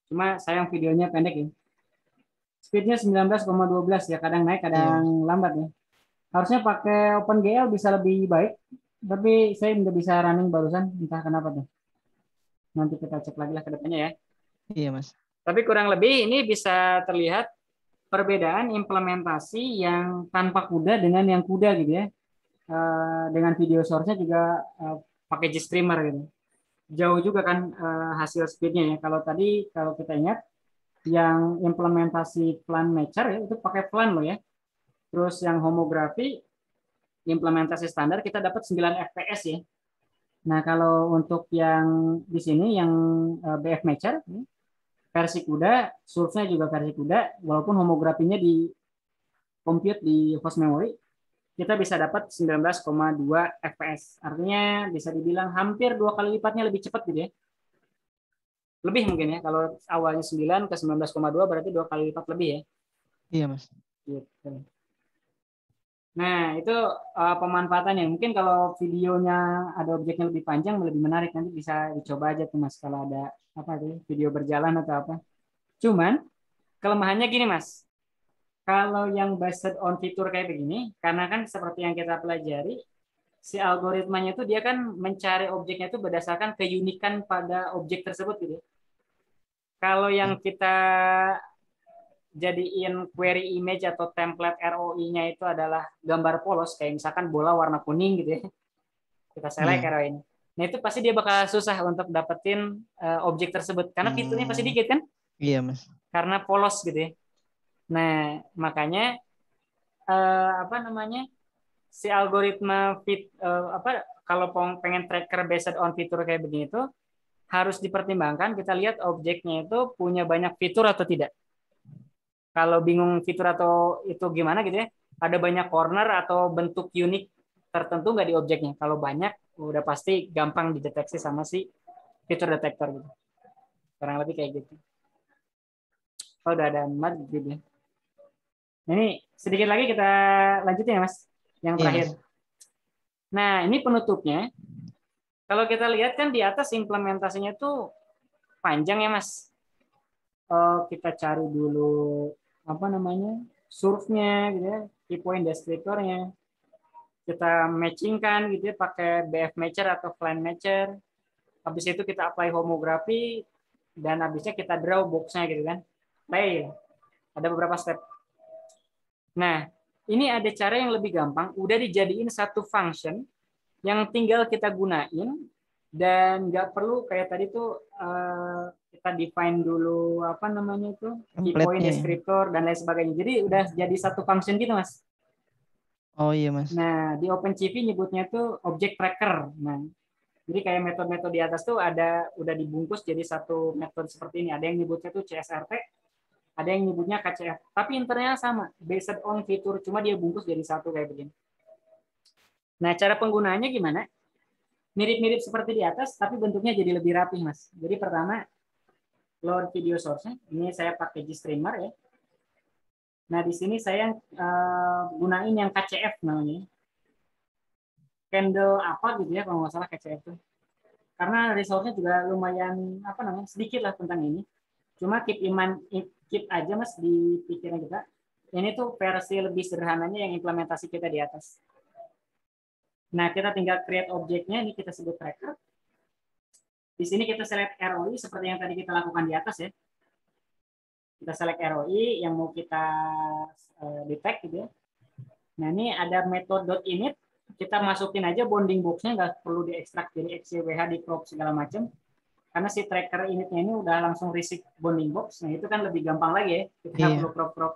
cuma sayang videonya pendek ya. Speednya 19,12 ya, kadang naik, Iya kadang Mas. lambat ya. Harusnya pakai OpenGL bisa lebih baik, tapi saya nggak bisa running barusan, entah kenapa tuh. Nanti kita cek lagi lah ke depannya ya. Iya, Mas. Tapi kurang lebih ini bisa terlihat perbedaan implementasi yang tanpa kuda dengan yang kuda gitu ya. Dengan video source-nya juga pakai GStreamer gitu. Jauh juga kan hasil speednya ya. Kalau tadi kalau kita ingat yang implementasi plan matcher ya, itu pakai plan loh ya. Terus yang homografi implementasi standar kita dapat 9 fps ya. Nah, kalau untuk yang di sini yang BF matcher versi kuda, source-nya juga versi kuda, walaupun homografinya di compute di host memory, kita bisa dapat 19,2 fps. Artinya bisa dibilang hampir 2 kali lipatnya lebih cepat gitu ya. Lebih mungkin ya, kalau awalnya 9 ke 19,2 berarti 2 kali lipat lebih ya. Iya, Mas. Gitu. Nah, itu pemanfaatannya. Mungkin kalau videonya ada objeknya lebih panjang, lebih menarik. Nanti bisa dicoba aja tuh Mas, kalau ada apa tuh video berjalan atau apa. Cuman, kelemahannya gini Mas. Kalau yang based on fitur kayak begini, karena kan seperti yang kita pelajari, si algoritmanya itu dia kan mencari objeknya itu berdasarkan keunikan pada objek tersebut gitu. Kalau yang kita jadiin query image atau template ROI-nya itu adalah gambar polos, kayak misalkan bola warna kuning gitu ya. Kita select Iya. ROI. Nah itu pasti dia bakal susah untuk dapetin objek tersebut, karena fiturnya pasti dikit kan, Iya, Mas. karena polos gitu ya. Nah makanya apa namanya si algoritma apa kalau pengen tracker based on fitur kayak begini itu harus dipertimbangkan. Kita lihat objeknya itu punya banyak fitur atau tidak. Kalau bingung fitur atau itu gimana gitu ya, ada banyak corner atau bentuk unik tertentu nggak di objeknya. Kalau banyak, udah pasti gampang dideteksi sama si fitur detector gitu. Kurang lebih kayak gitu. Oh, udah ada empat gitu ya. Nah, ini sedikit lagi kita lanjutin ya Mas, yang Iya, terakhir. Mas. Nah, ini penutupnya. Kalau kita lihat kan di atas implementasinya tuh panjang ya Mas. Kita cari dulu apa namanya source-nya gitu ya, key point descriptor-nya. Kita matchingkan gitu ya pakai BF matcher atau plan matcher. Habis itu kita apply homografi dan habisnya kita draw box-nya gitu kan. Baik, ada beberapa step. Nah, ini ada cara yang lebih gampang, udah dijadiin satu function yang tinggal kita gunain dan nggak perlu kayak tadi tuh kita define dulu apa namanya itu key point Template-nya ya. descriptor dan lain sebagainya. Jadi udah jadi satu function gitu Mas. Oh iya, Mas. Nah, di OpenCV nyebutnya tuh object tracker. Nah, jadi kayak metode-metode di atas tuh ada udah dibungkus jadi satu metode seperti ini. Ada yang nyebutnya tuh CSRT, ada yang nyebutnya KCF. Tapi internalnya sama, based on fitur, cuma dia bungkus jadi satu kayak begini. Nah, cara penggunaannya gimana? Mirip-mirip seperti di atas, tapi bentuknya jadi lebih rapi, Mas. Jadi pertama, load video source-nya. Ini saya pakai GStreamer ya. Nah, di sini saya gunain yang KCF namanya. Candle apa gitu ya, kalau nggak salah KCF itu. Karena resource-nya juga lumayan apa namanya sedikit lah tentang ini. Cuma keep aja Mas di pikiran kita. Ini tuh versi lebih sederhananya yang implementasi kita di atas. Nah, kita tinggal create objeknya, ini kita sebut tracker. Di sini kita select ROI seperti yang tadi kita lakukan di atas ya. Kita select ROI yang mau kita detect gitu ya. Nah, ini ada method.init, kita masukin aja bounding box-nya, nggak perlu diekstrak jadi XCWH, di crop segala macam. Karena si tracker initnya ini udah langsung receive bounding box. Nah, itu kan lebih gampang lagi ya. Kita nggak perlu crop,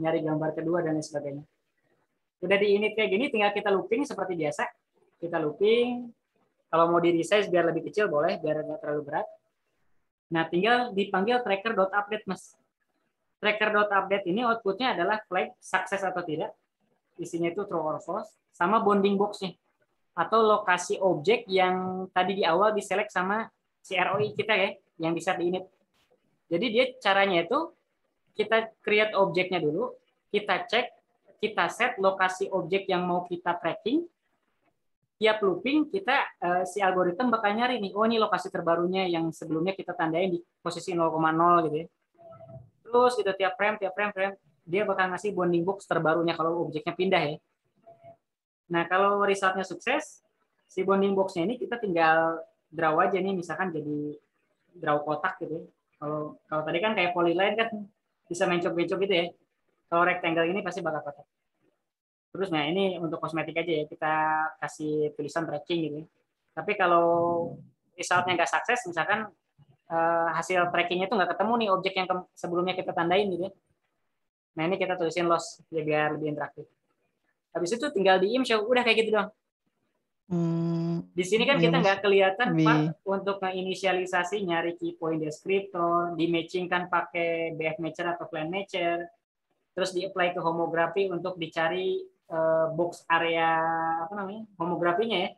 nyari gambar kedua dan lain sebagainya. Udah di init kayak gini, tinggal kita looping seperti biasa. Kita looping. Kalau mau di resize biar lebih kecil boleh, biar nggak terlalu berat. Nah, tinggal dipanggil tracker.update, Mas. Tracker.update ini outputnya adalah flag sukses atau tidak. Isinya itu true or false. Sama bounding box-nya. Atau lokasi objek yang tadi di awal diselect sama si ROI kita ya, yang bisa di init. Jadi dia caranya itu kita create objeknya dulu, kita cek, kita set lokasi objek yang mau kita tracking. Tiap looping kita si algoritma bakal nyari nih, oh ini lokasi terbarunya yang sebelumnya kita tandain di posisi 0,0 gitu ya. Terus gitu tiap frame dia bakal ngasih bounding box terbarunya kalau objeknya pindah ya. Nah, kalau resultnya sukses, si bounding box-nya ini kita tinggal draw aja nih, misalkan jadi draw kotak gitu ya. Kalau tadi kan kayak polyline kan bisa mencok-mencok gitu ya. Kalau rectangle ini pasti bakal kotak. Terus nah ini untuk kosmetik aja ya, kita kasih tulisan tracking gitu. Tapi kalau resultnya nggak sukses, misalkan hasil trackingnya itu nggak ketemu nih objek yang sebelumnya kita tandain gitu ya. Nah ini kita tulisin loss ya biar lebih interaktif. Habis itu tinggal di show, udah kayak gitu doang. Di sini kan Iya kita mas, nggak kelihatan part lebih untuk menginisialisasi, nyari key point descriptor, di matching kan pakai BF matcher atau plan matcher, terus di apply ke homografi untuk dicari box area apa namanya homografinya ya.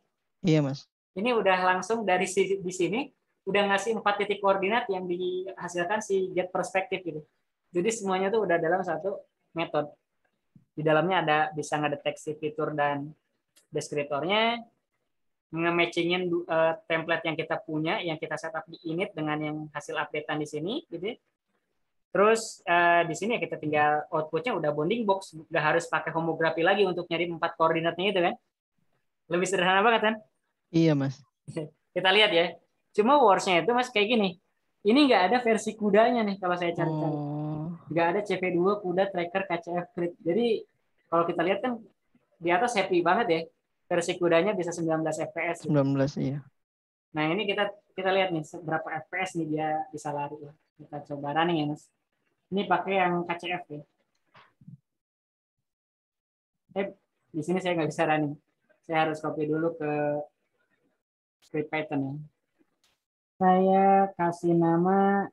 iya mas. Ini udah langsung dari di sini udah ngasih 4 titik koordinat yang dihasilkan si get perspektif gitu. Jadi semuanya tuh udah dalam satu metode. Di dalamnya ada bisa ngedeteksi fitur dan deskriptornya, nge-matchingin template yang kita punya, yang kita setup di init dengan yang hasil updatean di sini, gitu. Terus di sini ya kita tinggal outputnya udah bounding box, nggak harus pakai homografi lagi untuk nyari 4 koordinatnya itu kan. Lebih sederhana banget kan? Iya mas. Kita lihat ya. Cuma words-nya itu mas kayak gini. Ini nggak ada versi kudanya nih kalau saya cari-cari. Oh, Nggak ada CV2 kuda tracker KCF Crit. Jadi kalau kita lihat kan di atas happy banget ya. Versi kudanya bisa 19 fps gitu. 19 iya. Nah ini kita kita lihat nih berapa fps nih dia bisa lari ya. Kita coba running ya mas. Ini pakai yang KCF ya. Di sini saya nggak bisa running. Saya harus copy dulu ke script Python ya. Saya kasih nama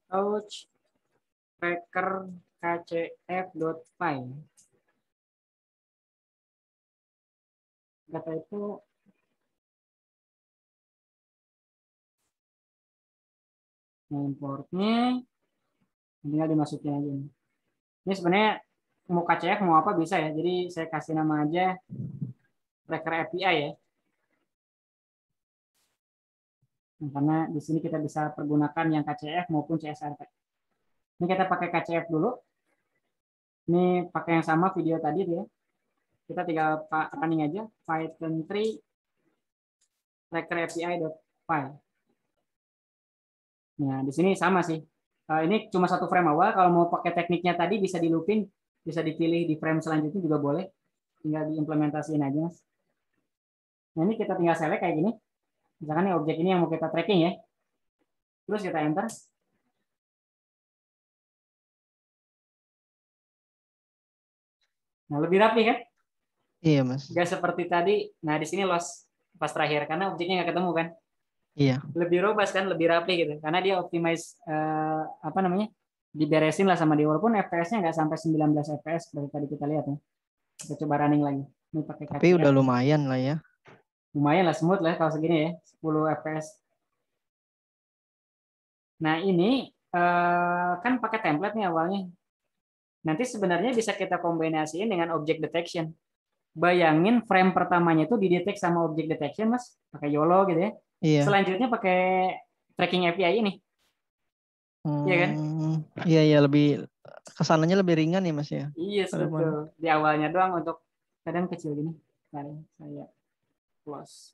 touch tracker kcf.py. Data itu importnya tinggal dimasukin aja. Ini sebenarnya mau KCF mau apa bisa ya. Jadi saya kasih nama aja tracker API ya. Nah, karena di sini kita bisa pergunakan yang KCF maupun CSRT. Ini kita pakai KCF dulu. Ini pakai yang sama video tadi ya. Kita tinggal running aja Python 3 tracker API.py. Nah, di sini sama sih. Ini cuma satu frame awal. Kalau mau pakai tekniknya tadi bisa di looping, bisa dipilih di frame selanjutnya juga boleh. Tinggal diimplementasiin aja, Mas. Nah, ini kita tinggal select kayak gini. Misalkan nih objek ini yang mau kita tracking ya. Terus kita enter. Nah, lebih rapi kan? Iya mas. Gak seperti tadi. Nah, di sini loss pas terakhir karena objeknya nggak ketemu kan. Iya. Lebih robust kan, lebih rapi gitu. Karena dia optimize apa namanya? Diberesin lah sama dia walaupun FPS-nya nggak sampai 19 FPS seperti tadi kita lihat ya. Kita coba running lagi. Ini pakai Tapi KCF. udah lumayan lah ya. Lumayan lah smooth lah kalau segini ya, 10 fps. Nah ini kan pakai template nih awalnya. Nanti sebenarnya bisa kita kombinasiin dengan object detection. Bayangin frame pertamanya itu didetek sama object detection mas, pakai YOLO gitu ya. Iya. Selanjutnya pakai tracking API ini, iya kan? Iya iya lebih kesananya lebih ringan ya mas ya. Iya betul. Di awalnya doang untuk kadang kecil gini. Mari saya close.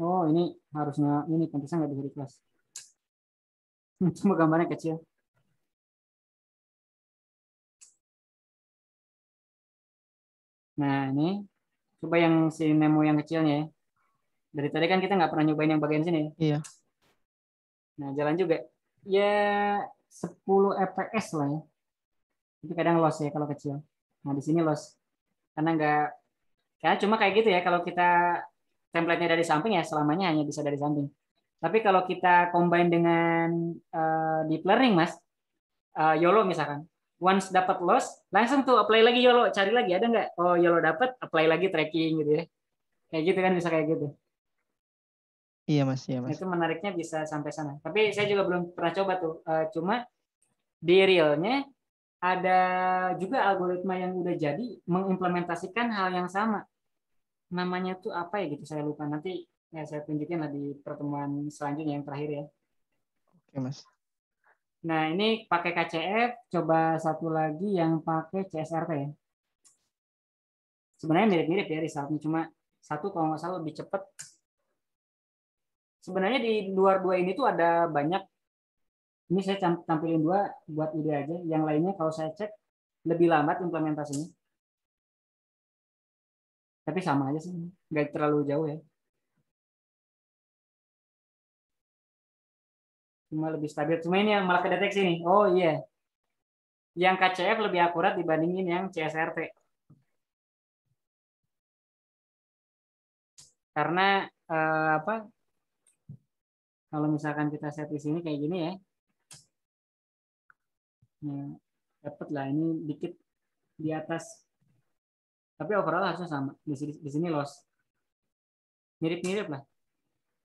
Oh ini harusnya ini pantesan nggak bisa di close. Cuma gambarnya kecil. Nah ini coba yang si Nemo yang kecilnya ya. Dari tadi kan kita nggak pernah nyobain yang bagian sini. Iya. Nah, jalan juga. Ya 10 fps lah ya. Itu kadang loss ya kalau kecil. Nah, di sini loss. Karena nggak, karena cuma kayak gitu ya. Kalau kita template-nya dari samping ya selamanya hanya bisa dari samping. Tapi kalau kita combine dengan deep learning, Mas, YOLO misalkan. Once dapat loss, langsung tuh apply lagi YOLO. Cari lagi, ada nggak? Oh, YOLO dapat, apply lagi tracking gitu ya. Kayak gitu kan bisa kayak gitu. Iya mas, iya Nah, mas. itu menariknya bisa sampai sana. Tapi saya juga belum pernah coba tuh. Cuma di realnya ada juga algoritma yang udah jadi mengimplementasikan hal yang sama. Namanya tuh apa ya gitu saya lupa. Nanti ya saya tunjukin lah di pertemuan selanjutnya yang terakhir ya. Oke mas. Nah, ini pakai KCF, coba satu lagi yang pakai CSRT ya. Sebenarnya mirip-mirip ya resultnya, cuma satu kalau nggak salah lebih cepat. Sebenarnya di luar dua ini tuh ada banyak. Ini saya tampilin dua buat ide aja. Yang lainnya kalau saya cek lebih lambat implementasinya. Tapi sama aja sih, nggak terlalu jauh ya. Cuma lebih stabil. Cuma ini yang malah kedeteksi nih. Oh iya, yang KCF lebih akurat dibandingin yang CSRT. Karena apa? Kalau misalkan kita set di sini kayak gini ya, nah, dapat lah ini dikit di atas. Tapi overall harusnya sama. Di sini loss. Mirip-mirip lah.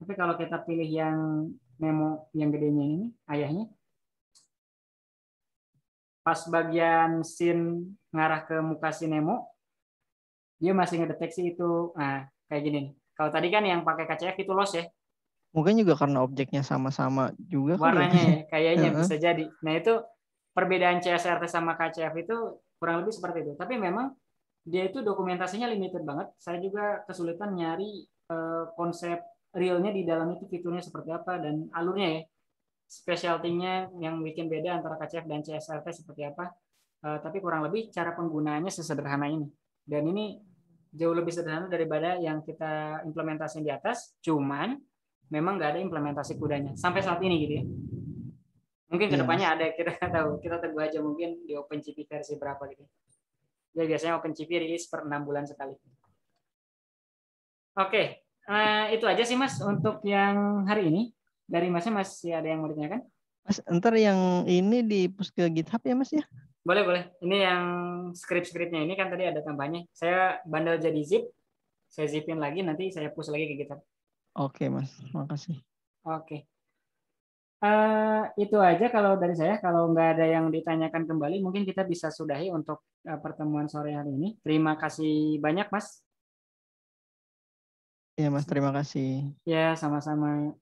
Tapi kalau kita pilih yang Nemo yang gedenya ini, ayahnya, pas bagian scene ngarah ke muka si Nemo, dia masih ngedeteksi itu. Nah, kayak gini. Kalau tadi kan yang pakai KCF itu loss ya. Mungkin juga karena objeknya sama-sama juga kali ya. Warnanya ya, kayaknya Heeh. bisa jadi. Nah, itu perbedaan CSRT sama KCF itu kurang lebih seperti itu. Tapi memang dia itu dokumentasinya limited banget. Saya juga kesulitan nyari konsep realnya di dalam itu fiturnya seperti apa dan alurnya ya. Specialty-nya yang bikin beda antara KCF dan CSRT seperti apa. Tapi kurang lebih cara penggunaannya sesederhana ini. Dan ini jauh lebih sederhana daripada yang kita implementasi di atas. Cuman memang nggak ada implementasi kudanya sampai saat ini gitu ya. Mungkin Iya, kedepannya Mas. ada, kita tahu, kita tunggu aja mungkin di OpenCV versi berapa gitu. Ya biasanya OpenCV rilis per 6 bulan sekali. Oke, itu aja sih Mas untuk yang hari ini. Dari Masnya masih ada yang mau ditanyakan? Mas, ntar yang ini di push ke GitHub ya, Mas ya? Boleh, boleh. Ini yang skrip-skripnya ini kan tadi ada tambahnya. Saya bandel jadi zip, saya zipin lagi, nanti saya push lagi ke GitHub. Oke, Mas. Makasih. Oke. Itu aja kalau dari saya. Kalau nggak ada yang ditanyakan kembali, mungkin kita bisa sudahi untuk pertemuan sore hari ini. Terima kasih banyak, Mas. Iya, Mas. Terima kasih. Ya, sama-sama.